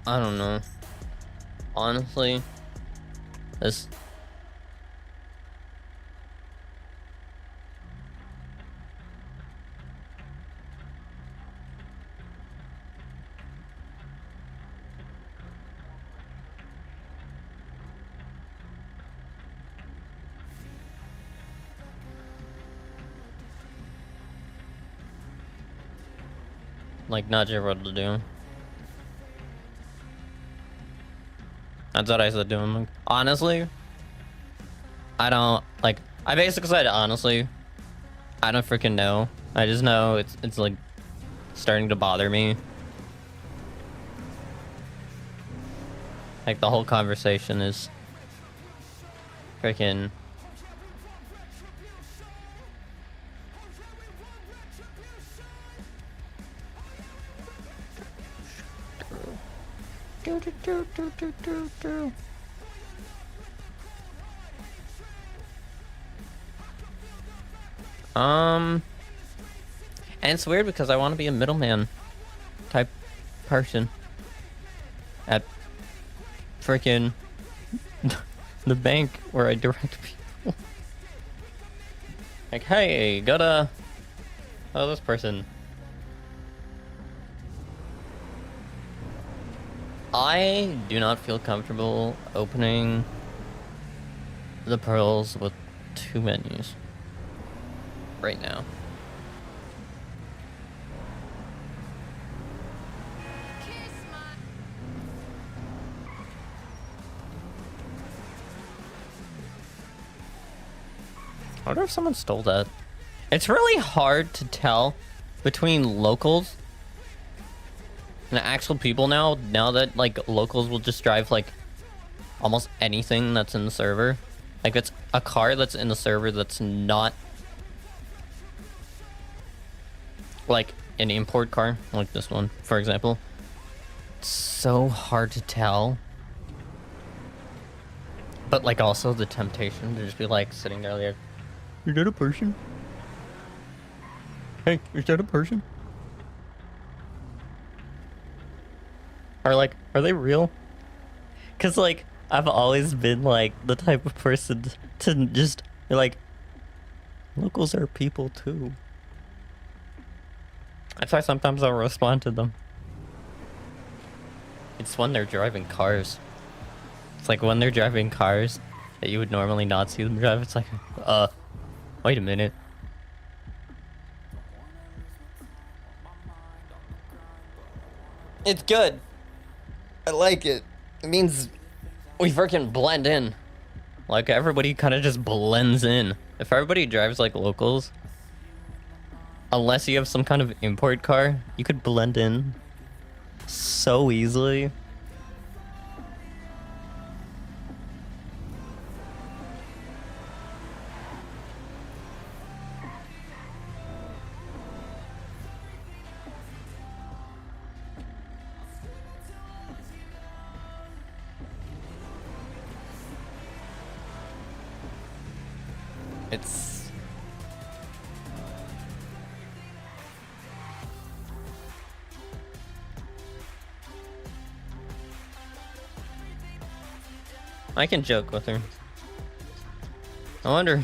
I don't know. Honestly, this. Like, not sure what to do. That's what I said to him. Honestly, I don't, like, I basically said, honestly, I don't freaking know. I just know it's like, starting to bother me. Like, the whole conversation is freaking... And it's weird because I want to be a middleman type person at freaking the bank where I direct people. Like, hey, gotta... Oh, this person. I do not feel comfortable opening the pearls with 2 menus right now. I wonder if someone stole that. It's really hard to tell between locals and actual people now that like locals will just drive like almost anything that's in the server. Like it's a car that's in the server that's not like an import car, like this one, for example. It's so hard to tell. But like also the temptation to just be like sitting there like, is that a person? Hey, is that a person? Or like, are they real? Cause like, I've always been like the type of person to just be like, locals are people too. That's why sometimes I'll respond to them. It's when they're driving cars. It's like when they're driving cars that you would normally not see them drive. It's like, wait a minute. It's good. I like it. It means we freaking blend in. Like everybody kind of just blends in. If everybody drives like locals, unless you have some kind of import car, you could blend in so easily. It's... I can joke with her. I wonder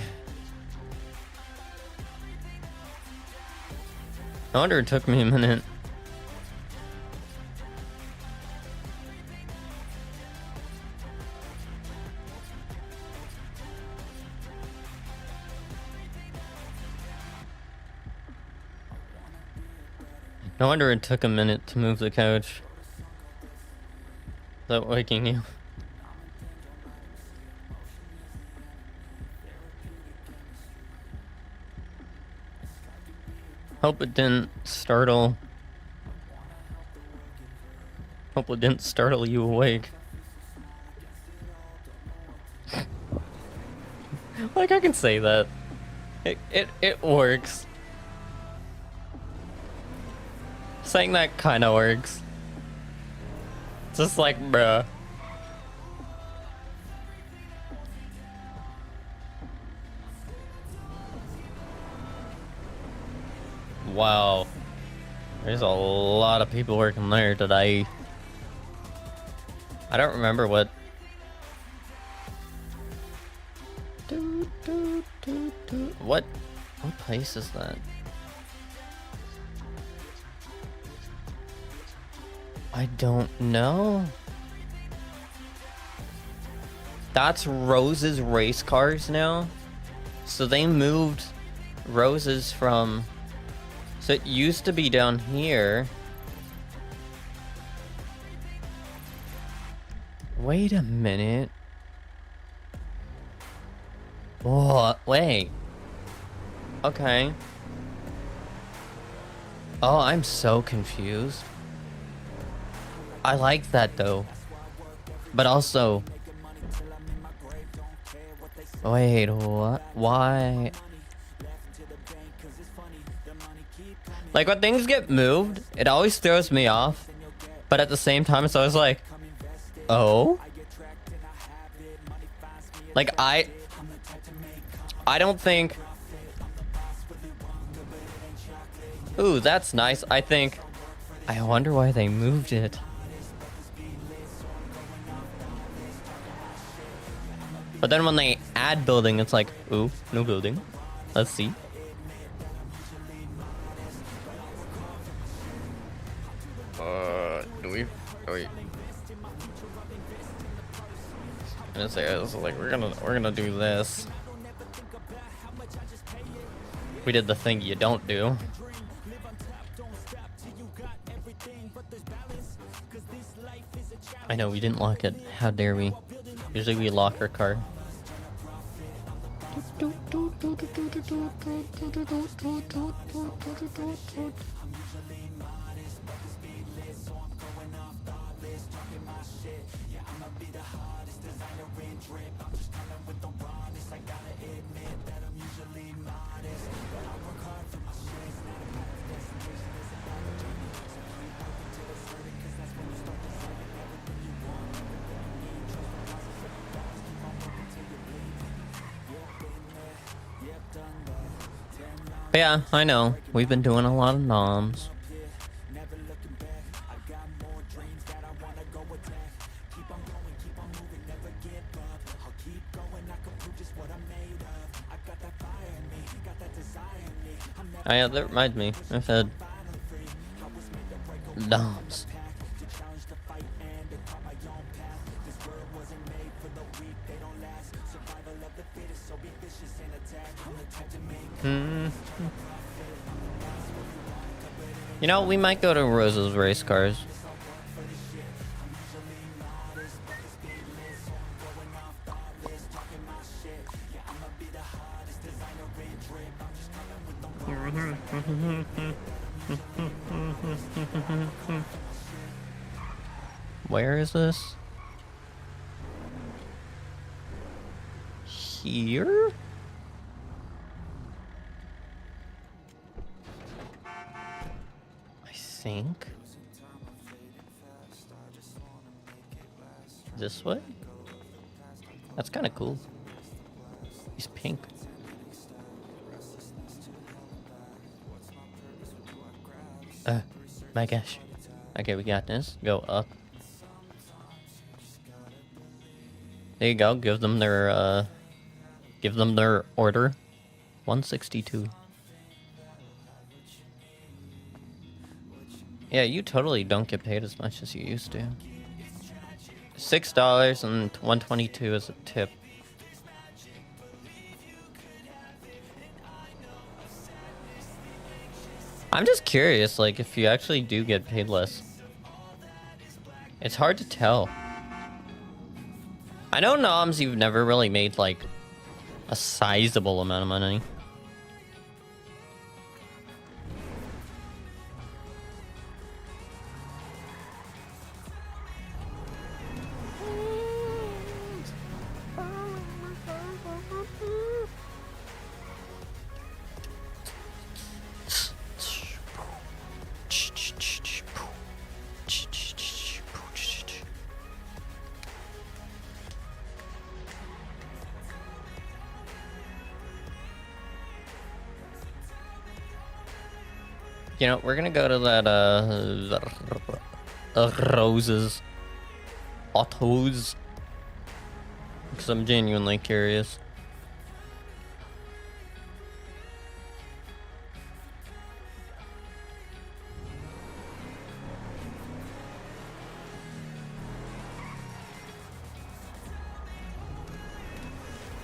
it took me a minute. No wonder it took a minute to move the couch. Is that waking you? Hope it didn't startle. Hope it didn't startle you awake. Like I can say that. It works. Saying that kind of works. Just like, bruh. Wow. There's a lot of people working there today. I don't remember what. What place is that? I don't know. That's Rose's race cars now. So they moved Rose's from... So it used to be down here. Wait a minute. Oh, wait. Okay. Oh, I'm so confused. I like that though. But also... Wait, what? Why? Like, when things get moved, it always throws me off. But at the same time, it's always like... Oh? Like, I don't think... Ooh, that's nice. I think... I wonder why they moved it. But then when they add building, it's like, ooh, no building. Let's see. Do we? Oh, wait. I'm gonna say, it's like, we're gonna do this. We did the thing you don't do. I know, we didn't lock it. How dare we? Usually we lock our car. But yeah, I know. We've been doing a lot of noms. Oh yeah, that reminds me. I said noms. You know, we might go to Rose's race cars. Where is this? Here? I think. This way? That's kind of cool. He's pink. My gosh. Okay, we got this. Go up. There you go. Give them their order. 162. Yeah, you totally don't get paid as much as you used to. $6 and 122 is a tip. I'm just curious, like, if you actually do get paid less. It's hard to tell. I know noms, you've never really made, like, a sizable amount of money. You know, we're gonna go to that, Roses. autos. Because I'm genuinely curious.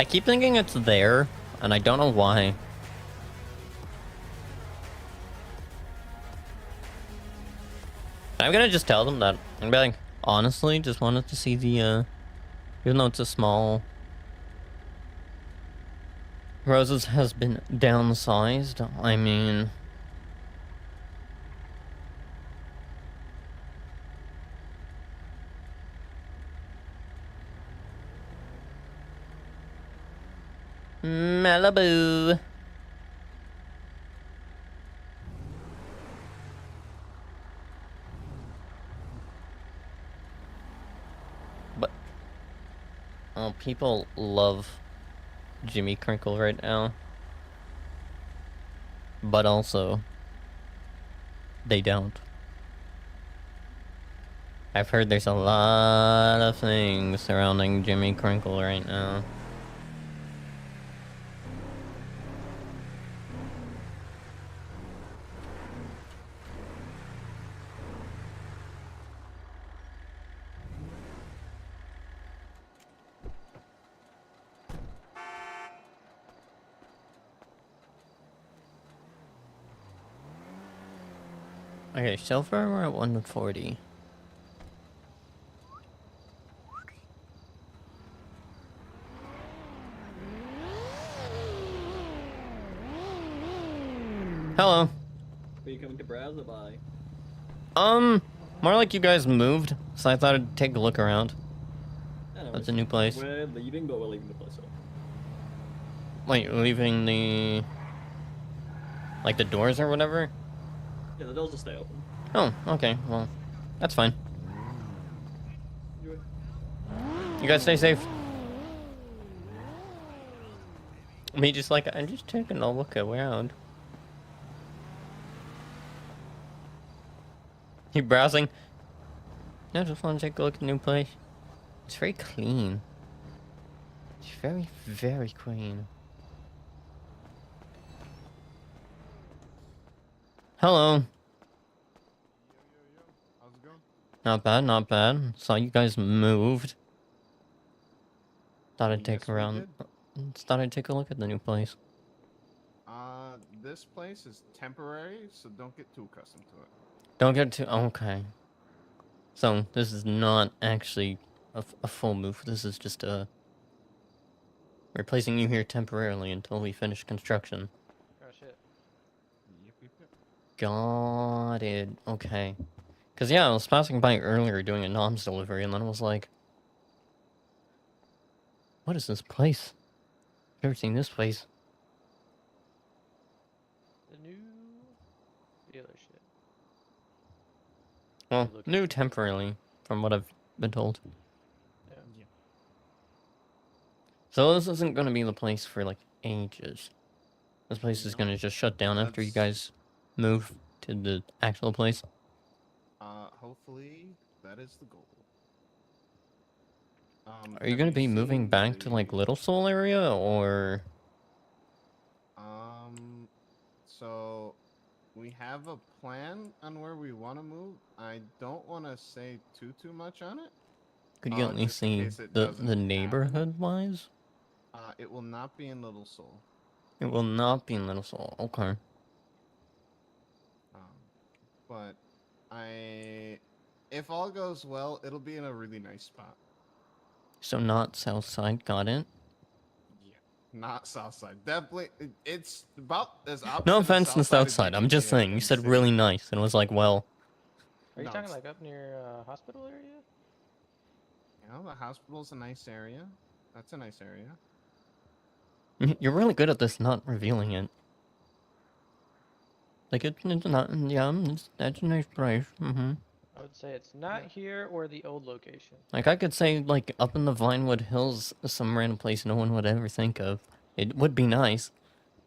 I keep thinking it's there, and I don't know why. I'm gonna just tell them that. I'm gonna be like, honestly, just wanted to see the, even though it's a small... Roses has been downsized. I mean... Malibu. But oh, people love Jimmy Crinkle right now. But also they don't. I've heard there's a lot of things surrounding Jimmy Crinkle right now. Okay, so far we're at 140. Hello. Are you coming to browse or buy? More like you guys moved, so I thought I'd take a look around. That's a new place. We're leaving, but we're leaving the place open. Wait, leaving the... like the doors or whatever? Yeah, the doors will stay open. Oh, okay, well, that's fine. Enjoy. You guys stay safe. Me just like, I'm just taking a look around. You browsing? No, just want to take a look at the new place. It's very clean. It's very, very clean. Hello. How's it going? Not bad, not bad. Saw you guys moved. Thought I'd take Yes, we around. Thought I'd take a look at the new place. This place is temporary, so don't get too accustomed to it. Don't get too... okay. So, this is not actually a full move. This is just a... replacing you here temporarily until we finish construction. Oh shit. Yep. Got it. Okay. Because, yeah, I was passing by earlier doing a NOMS delivery, and then I was like... what is this place? I've never seen this place. The new dealership. Well, Look new at- temporarily, from what I've been told. Yeah. So this isn't going to be the place for, like, ages. This place is going to just shut down after you guys move to the actual place. Hopefully that is the goal. Are you going to be moving seen back to, like, the- Little Seoul area, or... So we have a plan on where we want to move. I don't want to say too much on it. could you at least just in see case it the doesn't happen. neighborhood-wise? It will not be in Little Seoul. It will not be in Little Seoul. Okay. But if all goes well, it'll be in a really nice spot. So not South Side, got it? Yeah, not South Side. Definitely, it's about as opposite. No of offense to South as Side, you I'm can just get saying, you in said city. really nice, and it was like, well... Are you No, talking it's- like up near hospital area? You know, the hospital's a nice area. That's a nice area. You're really good at this, not revealing it. Like, it's not... yeah, that's a nice place. Mm-hmm. I would say it's not here or the old location. Like, I could say, like, up in the Vinewood Hills, some random place no one would ever think of. It would be nice.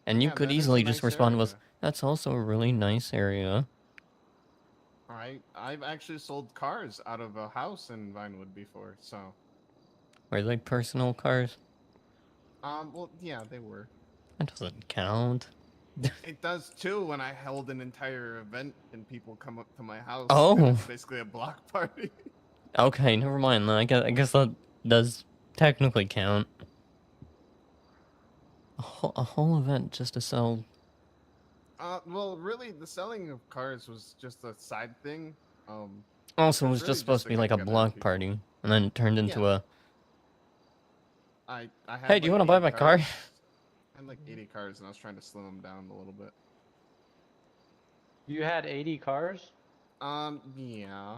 And you Yeah, could that is a easily just nice respond with, area. that's also a really nice area. All I've actually sold cars out of a house in Vinewood before, so Were they personal cars? well yeah, they were. That doesn't count. It does too when I held an entire event and people come up to my house and Oh. it's basically a block party. Okay, never mind then. I guess that does technically count. A whole event just to sell. Well, really, the selling of cars was just a side thing. Also, it was really just supposed just to to be get like a together with block people. party, and then it turned into Yeah. a. I had Hey, do you like want to buy 80 my car? cars. I had like 80 cars, and I was trying to slim them down a little bit. You had 80 cars? Yeah.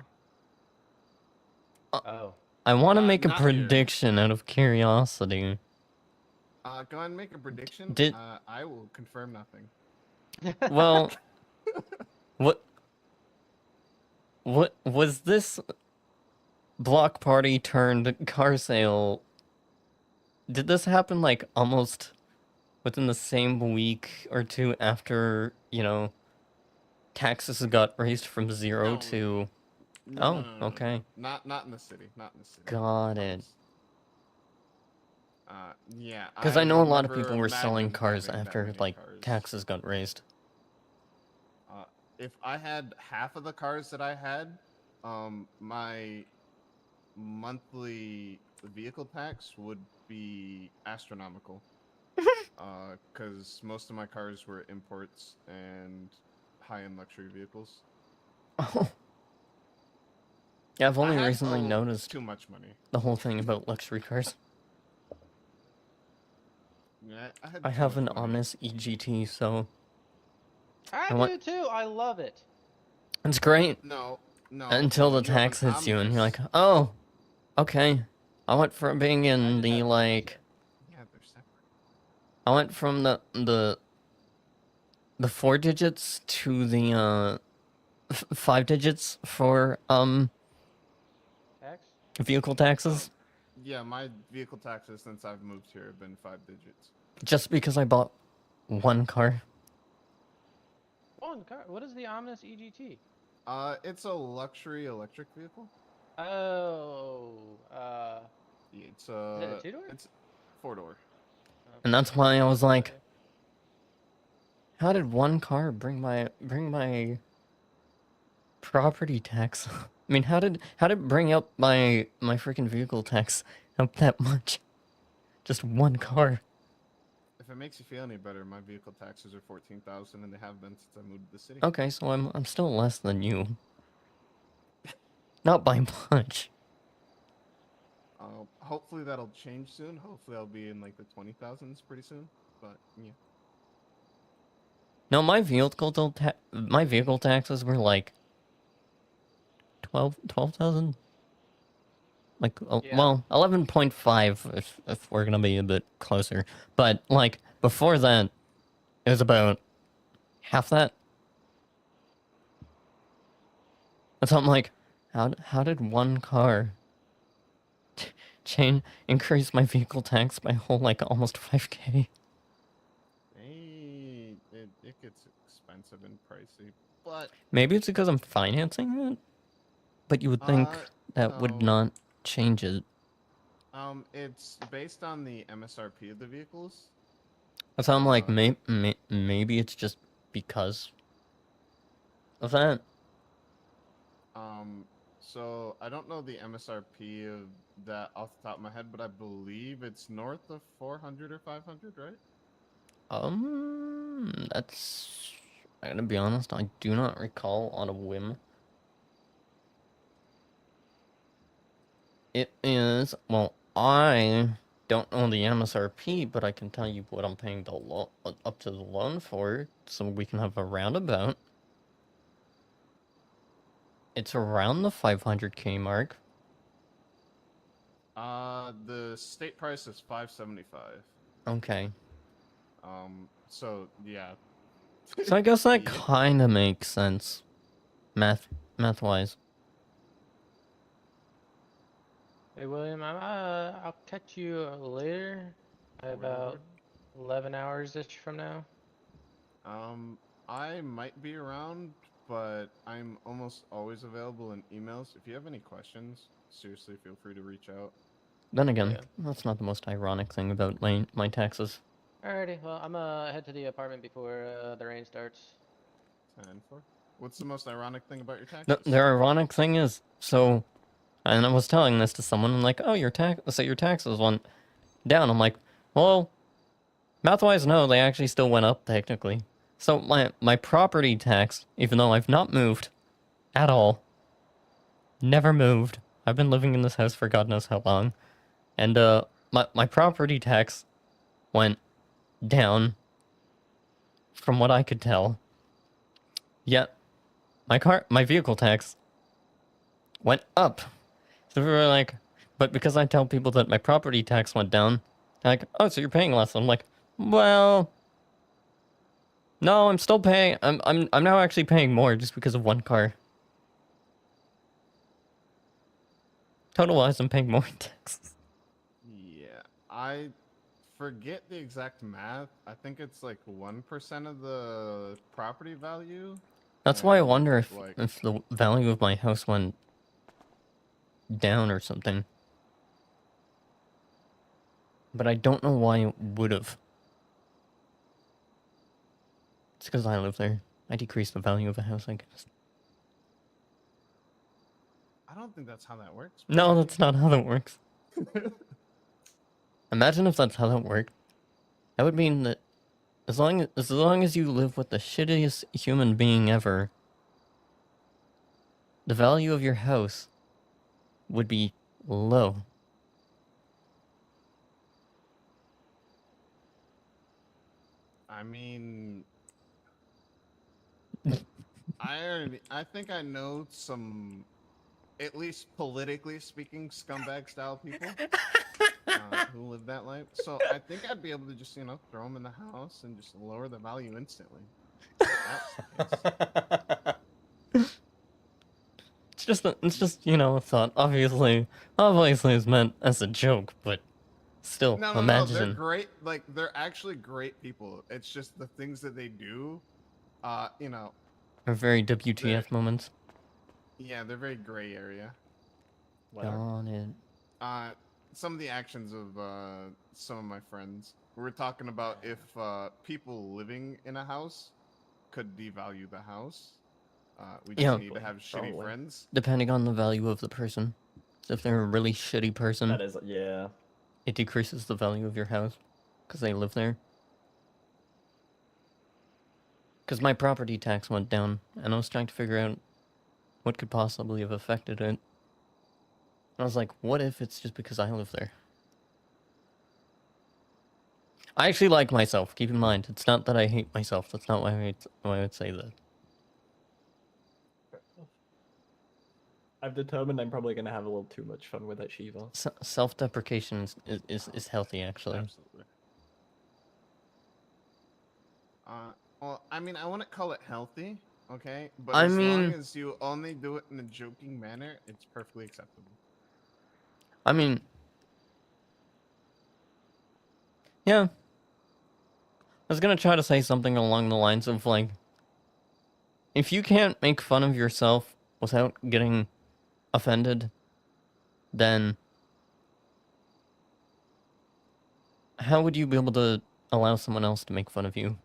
Oh. I want to make a Not here. prediction out of curiosity. Go ahead and make a prediction. Did I will confirm nothing. well, what was this block party turned car sale? Did this happen like almost within the same week or two after, taxes got raised from 0 No. to... No. Okay. Not in the city. Not in the city. Got it. Yeah. Because I know a lot of never people were selling imagined cars having that after, many like, cars. taxes got raised. If I had half of the cars that I had, my monthly vehicle tax would be astronomical. Because most of my cars were imports and high-end luxury vehicles. Oh. Yeah, I've only I had, recently noticed too much money. the whole thing about luxury cars. Yeah, I too have much an money. Omnis EGT, so I want- do too. I love it. it's great. No. Until the you have an tax hits you and you're Omnis. like, oh, okay. I went from being I in just the, have- like... Yeah, they're separate. I went from the 4 digits to the 5 digits for Tax? vehicle taxes Yeah, my vehicle taxes since I've moved here have been 5 digits. just because I bought one car. One car. What is the Omnis EGT? It's a luxury electric vehicle. Oh. Yeah, it's Is it a two-door? It's 4-door. And that's why I was like, how did one car bring my property tax? I mean, how did it bring up my freaking vehicle tax up that much? Just one car. If it makes you feel any better, my vehicle taxes are 14,000, and they have been since I moved to the city. Okay, so I'm still less than you. Not by much. Hopefully that'll change soon. Hopefully I'll be in like the 20,000s pretty soon. But yeah. No, my vehicle taxes were like 12,000. Like, Yeah. well, 11.5 if we're gonna be a bit closer. But like before that, it was about half that. And so I'm like, how did one car increase my vehicle tax by a whole like almost 5K? Hey, it gets expensive and pricey. But Maybe it's because I'm financing it. But you would think that would no. not change it. It's based on the MSRP of the vehicles. So I'm like, maybe it's just because of that. So I don't know the MSRP of that off the top of my head, but I believe it's north of 400 or 500, right? That's... I'm gonna be honest, I do not recall on a whim. It is... Well, I don't know the MSRP, but I can tell you what I'm paying the up to the loan for, so we can have a roundabout. It's around the 500K mark. The state price is 575. Okay. So yeah. So I guess that Yeah. kind of makes sense. Math-wise. Hey William, I'll catch you later. About 11 hours ish from now. I might be around but I'm almost always available in emails. If you have any questions, seriously, feel free to reach out. Then again, Yeah. that's not the most ironic thing about my taxes. Alrighty, well, I'm head to the apartment before the rain starts. 10-4. What's the most ironic thing about your The, taxes? the ironic thing is, so, and I was telling this to someone, I'm like, oh, your taxes went down. I'm like, well, math-wise, no, they actually still went up technically. So my property tax, even though I've not moved at all, never moved. I've been living in this house for God knows how long, and my property tax went down, from what I could tell. Yet my vehicle tax went up. So we were like, but because I tell people that my property tax went down, they're like, oh, so you're paying less. I'm like, well, no, I'm still paying. I'm now actually paying more just because of one car. Total wise, I'm paying more in taxes. Yeah, I forget the exact math. I think it's like 1% of the property value. That's why I and, wonder if like, the value of my house went down or something. But I don't know why it would have. It's because I live there. I decreased the value of a house, I guess. I don't think that's how that works. No, that's not how that works. Imagine if that's how that worked. That would mean that as long as you live with the shittiest human being ever, the value of your house would be low. I mean, I think I know some, at least politically speaking, scumbag style people who live that life. So I think I'd be able to just, throw them in the house and just lower the value instantly. That's the case. It's just a thought. Obviously it's meant as a joke, but still, No, they're imagine. great. Like, they're actually great people. It's just the things that they do, uh, you know, Are very WTF they're, moments. yeah, they're very gray area. Whatever. Got it. Some of the actions of some of my friends. We were talking about if people living in a house could devalue the house. We just Yeah. need to have shitty Probably. friends. Depending on the value of the person. So if they're a really shitty person, That is, yeah. it decreases the value of your house because they live there. Because my property tax went down, and I was trying to figure out what could possibly have affected it. I was like, what if it's just because I live there? I actually like myself, keep in mind. It's not that I hate myself. That's not why I would say that. I've determined I'm probably gonna have a little too much fun with that Shiva. Self-deprecation is healthy, actually. Absolutely. Well, I mean, I wouldn't call it healthy, okay? But I as long mean- as you only do it in a joking manner, it's perfectly acceptable. I mean... Yeah. I was gonna try to say something along the lines of, like... If you can't make fun of yourself without getting offended, then... How would you be able to allow someone else to make fun of you?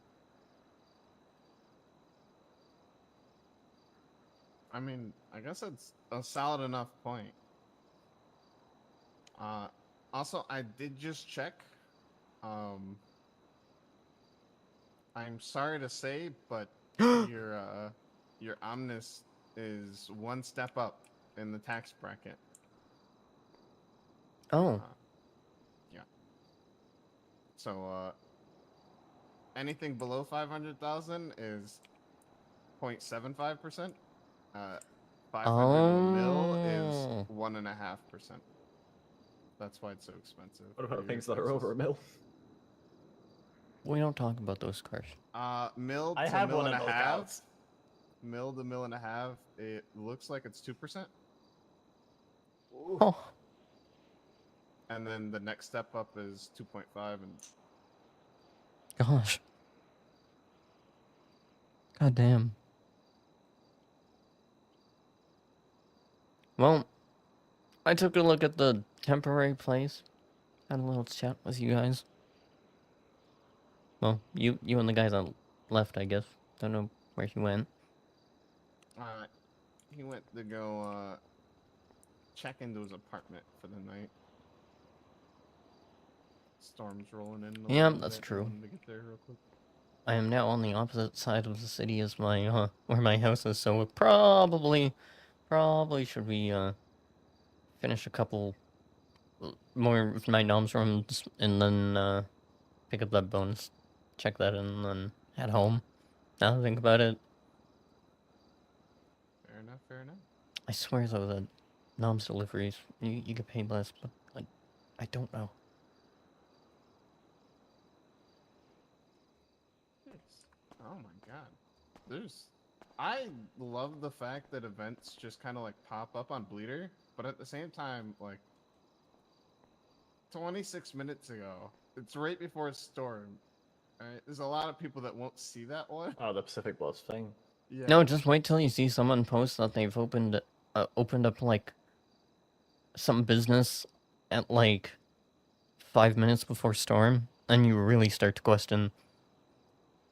I mean, I guess that's a solid enough point. Also, I did just check. I'm sorry to say, but your Omnis is one step up in the tax bracket. Oh. Yeah. So, anything below 500,000 is 0.75%. 500 mil is Oh. 1.5%. That's why it's so expensive. What for about your things that are over a taxes. mil? We don't talk about those cars. Mil I to have mil one and of a those half. counts. Mil to mil and a half. It looks like it's 2%. Oh. And then the next step up is 2.5 and Gosh. God damn. Well, I took a look at the temporary place. Had a little chat with you guys. Well, you and the guys on left, I guess. Don't know where he went. He went to go check into his apartment for the night. Storm's rolling in. A Yeah, little that's bit. true. Wanted to get there real quick. I am now on the opposite side of the city as my where my house is, so it probably should we finish a couple more of my nom's rooms and then pick up that bonus, check that in, and then head home. Now that I think about it, Fair enough. Fair enough. I swear though that nom's deliveries you get paid less, but I don't know. Oh my god. I love the fact that events just kind of like pop up on Bleeder, but at the same time, like 26 minutes ago, it's right before a storm. Right? There's a lot of people that won't see that one. Oh, the Pacific Bluffs thing. Yeah. No, just wait till you see someone post that they've opened up like some business at like 5 minutes before storm, and you really start to question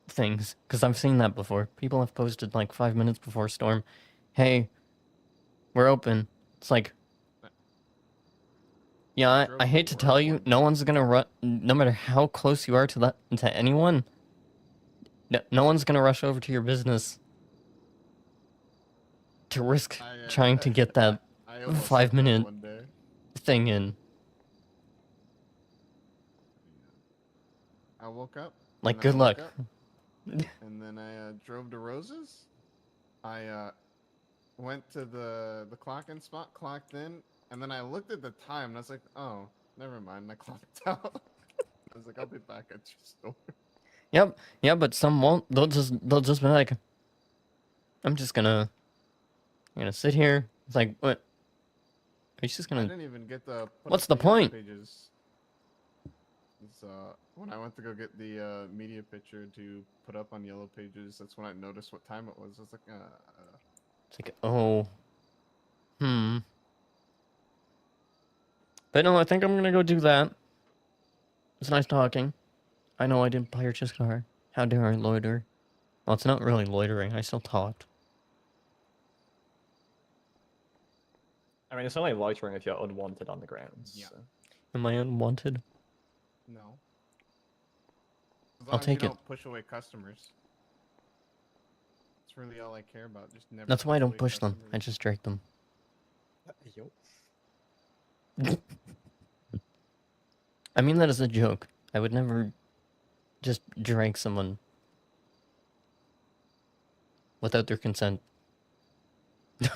things. Because I've seen that before. People have posted like 5 minutes before storm, "Hey, we're open." It's like, yeah, I hate to tell you, no one's gonna run. No matter how close you are to anyone, no one's gonna rush over to your business to risk trying to get that I almost 5 said that minute one day. thing in. I woke up. Like, and good I luck. woke up, and then I drove to Rose's. I went to the clock-in spot, clocked in, and then I looked at the time, and I was like, oh, never mind, and I clocked out. I was like, I'll be back at your store. Yep, yeah, but some won't. They'll just be like, I'm gonna sit here. It's like, what? Are you just I gonna? didn't even get the. Put What's up the Yellow point? Pages. It's, when I went to go get the media picture to put up on Yellow Pages, that's when I noticed what time it was. I was like, It's like, oh, But no, I think I'm gonna go do that. It's nice talking. I know I didn't buy your just car. How dare I loiter? Well, it's not really loitering. I still talked. I mean, it's only loitering if you're unwanted on the grounds. Yeah. So. Am I unwanted? no. As I'll long as take you it. don't push away customers. That's really all I care about. Just never. That's why I don't away push them. I customers. just drag them. Yo. I mean that as a joke. I would never just drag someone without their consent. I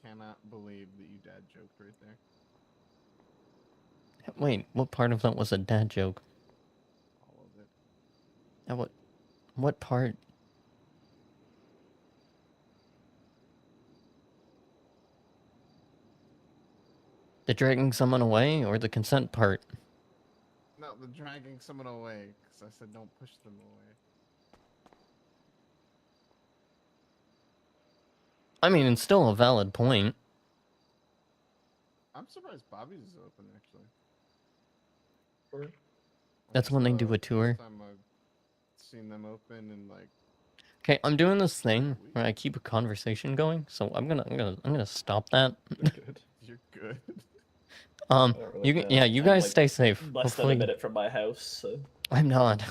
cannot believe that you dad joked right there. Wait, what part of that was a dad joke? All of it. Now what part? The dragging someone away or the consent part? No, the dragging someone away, because I said don't push them away. I mean, it's still a valid point. I'm surprised Bobby's is open, actually. That's when they do a tour. First time I've seen them open and like. Okay, I'm doing this thing where I keep a conversation going, so I'm gonna stop that. You're good. You're good. I don't really know. Yeah, you I'm, guys like, stay safe. Less than a minute from my house, so. I'm not.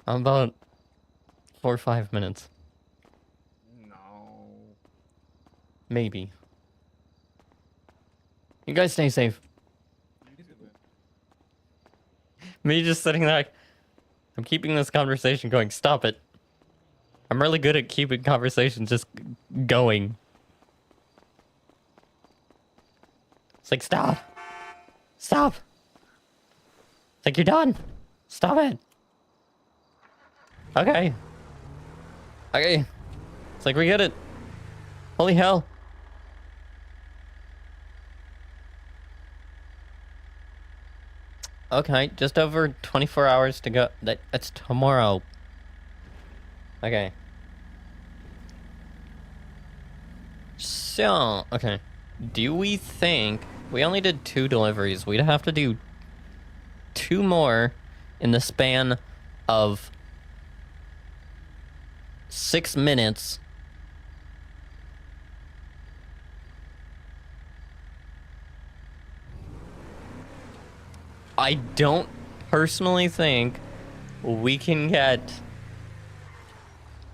I'm about 4 or 5 minutes, No. maybe. You guys stay safe. You do it. Me just sitting there like, I'm keeping this conversation going. Stop it. I'm really good at keeping conversations just going. It's like, stop. Stop. It's like, you're done. Stop it. Okay. Okay. It's like, we get it. Holy hell. Okay, just over 24 hours to go. That's tomorrow. Okay. So, okay. Do we think we only did 2 deliveries? We'd have to do 2 more in the span of 6 minutes. I don't personally think we can get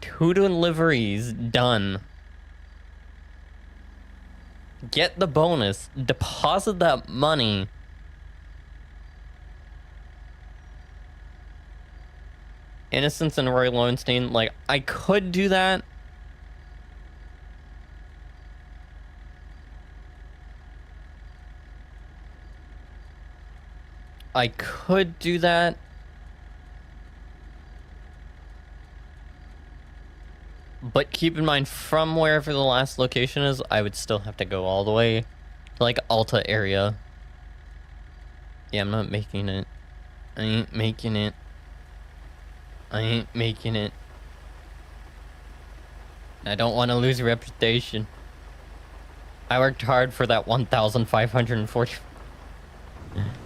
2 deliveries done. Get the bonus, deposit that money. Innocence and Roy Lowenstein, like, I could do that. I could do that. But keep in mind, from wherever the last location is, I would still have to go all the way to, like, Alta area. Yeah, I'm not making it. I ain't making it. I ain't making it. I don't want to lose reputation. I worked hard for that 1,540.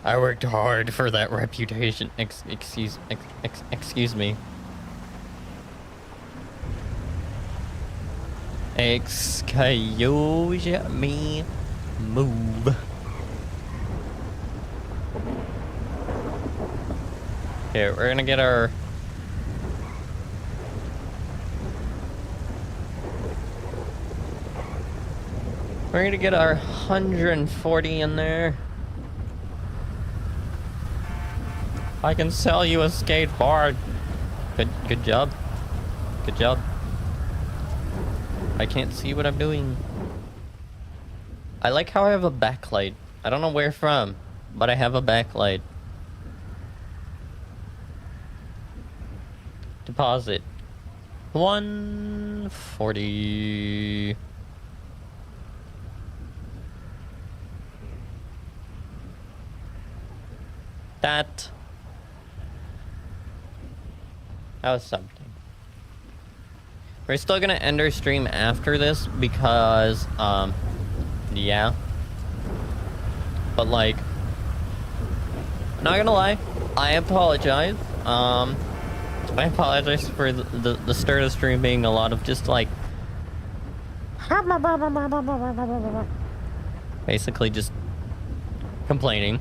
I worked hard for that reputation. Excuse me. Excuse me. Move. Okay, we're gonna get our... We're gonna get our 140 in there. I can sell you a skateboard. Good job. Good job. I can't see what I'm doing. I like how I have a backlight. I don't know where from, but I have a backlight. Deposit. 140. That was something. We're still gonna end our stream after this because, yeah. But, like, not gonna lie, I apologize. I apologize for the start of the stream being a lot of just, like, basically just complaining.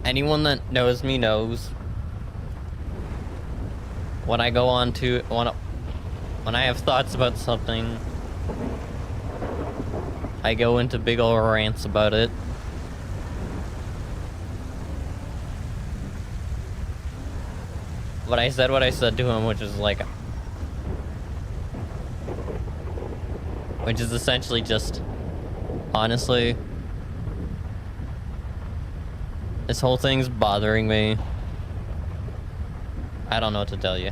Anyone that knows me knows when I go on to when I have thoughts about something, I go into big ol' rants about it. But I said what I said to him, which is like, which is essentially just, honestly, this whole thing's bothering me. I don't know what to tell you.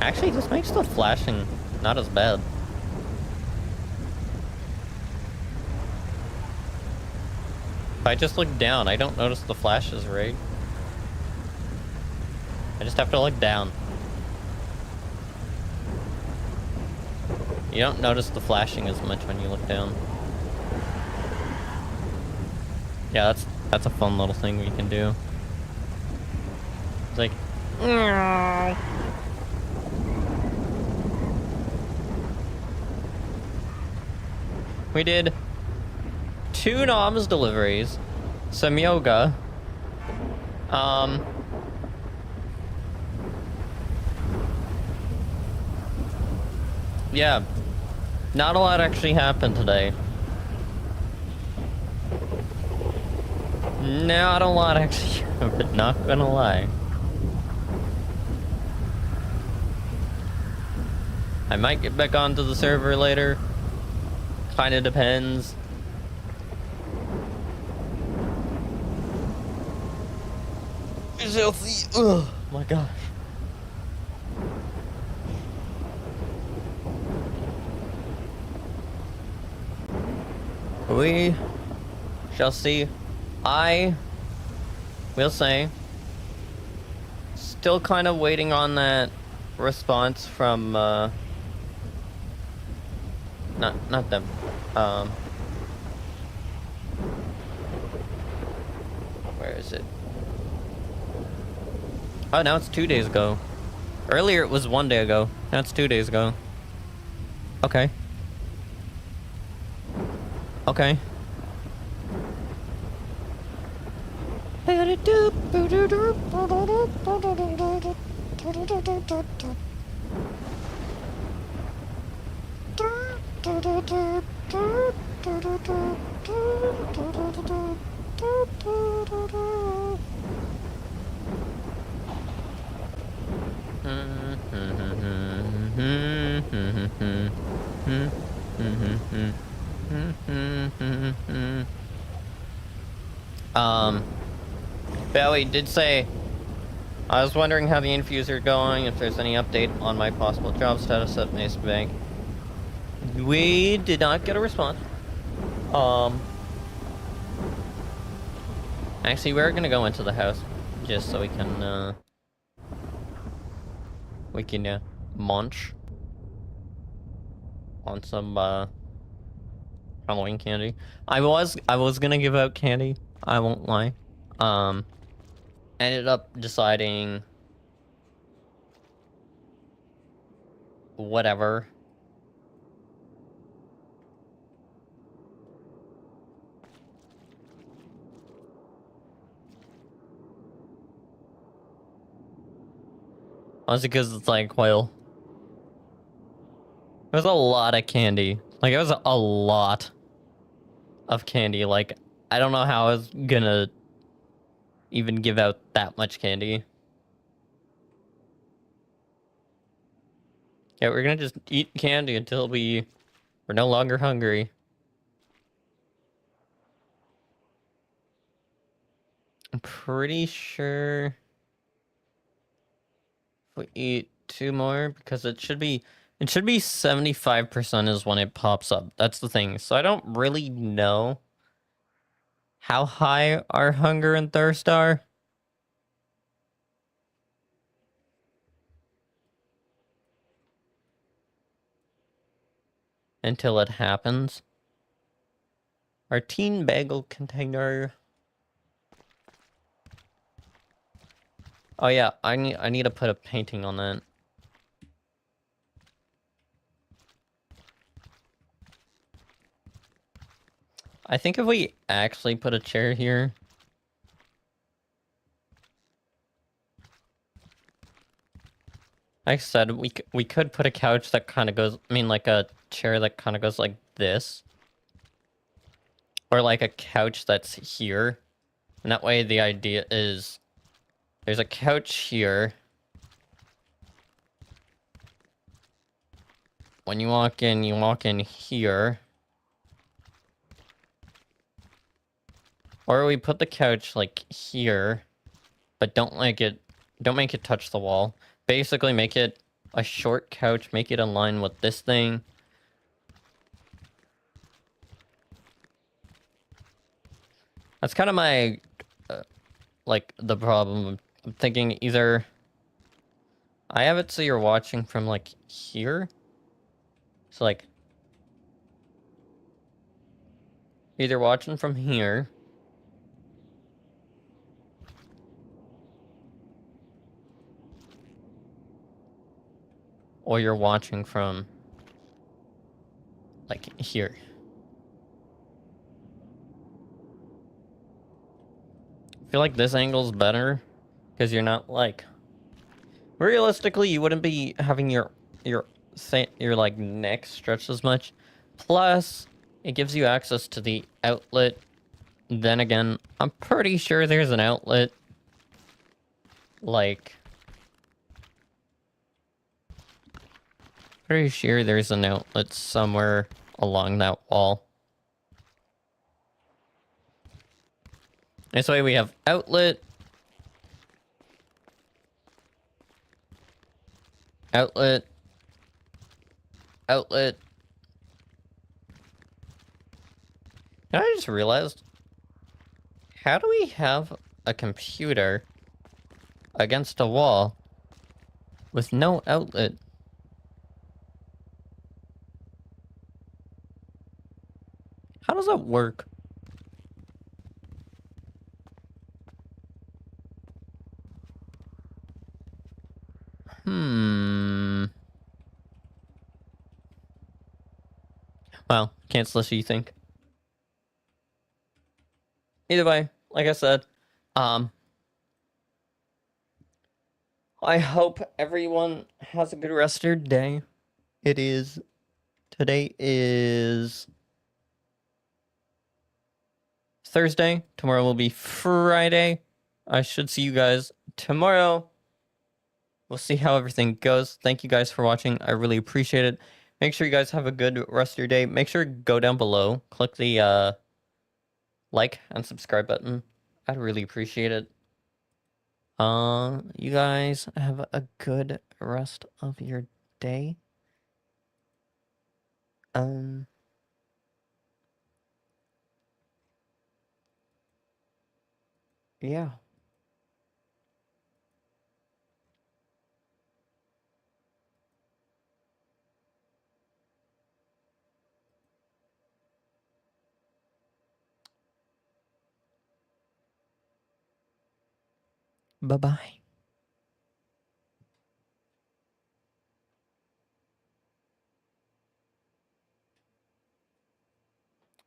Actually, this makes the flashing not as bad. If I just look down, I don't notice the flashes, right? I just have to look down. You don't notice the flashing as much when you look down. Yeah, that's a fun little thing we can do. It's like... We did 2 noms deliveries, some yoga, yeah, not a lot actually happened today. Not a lot actually happened, not gonna lie. I might get back onto the server later. Kinda depends. healthy. Oh my gosh. We shall see. I will say, still kind of waiting on that response from, not them. Where is it? Oh, now it's 2 days ago. Earlier it was 1 day ago. Now it's 2 days ago. Okay. Okay. Bowie did say, I was wondering how the interviews are going, if there's any update on my possible job status at Mason Bank. We did not get a response. Actually, we're gonna go into the house just so we can munch on some Halloween candy. I was gonna give out candy. I won't lie. Ended up deciding whatever. Honestly, because it's like, well, there's a lot of candy. Like, it was a lot of candy. Like, I don't know how I was gonna even give out that much candy. Yeah, we're gonna just eat candy until we're no longer hungry. I'm pretty sure if we eat 2 more, because it should be 75% is when it pops up. That's the thing. So I don't really know how high our hunger and thirst are. Until it happens. Our teen bagel container. Oh yeah, I need to put a painting on that. I think if we actually put a chair here. Like I said, we could put a couch that kind of goes, I mean like a chair that kind of goes like this. Or like a couch that's here. And that way the idea is there's a couch here. When you walk in here. Or we put the couch like here, but don't make it touch the wall. Basically make it a short couch, make it in line with this thing. That's kind of my like the problem. I'm thinking either I have it so you're watching from like here. So like either watching from here or you're watching from like here. I feel like this angle's better because you're not like realistically you wouldn't be having your like neck stretched as much. Plus it gives you access to the outlet. Then again, I'm pretty sure there's an outlet like pretty sure there's an outlet somewhere along that wall. This way we have outlet, Outlet. Outlet. You know, I just realized, how do we have a computer against a wall with no outlet? How does that work? Well, cancel this, you think? Either way, like I said, I hope everyone has a good rest of their day. Today is Thursday. Tomorrow will be Friday. I should see you guys tomorrow. We'll see how everything goes. Thank you guys for watching. I really appreciate it. Make sure you guys have a good rest of your day. Make sure to go down below, click the like and subscribe button. I'd really appreciate it. You guys have a good rest of your day. Yeah. Bye-bye.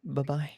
Bye-bye.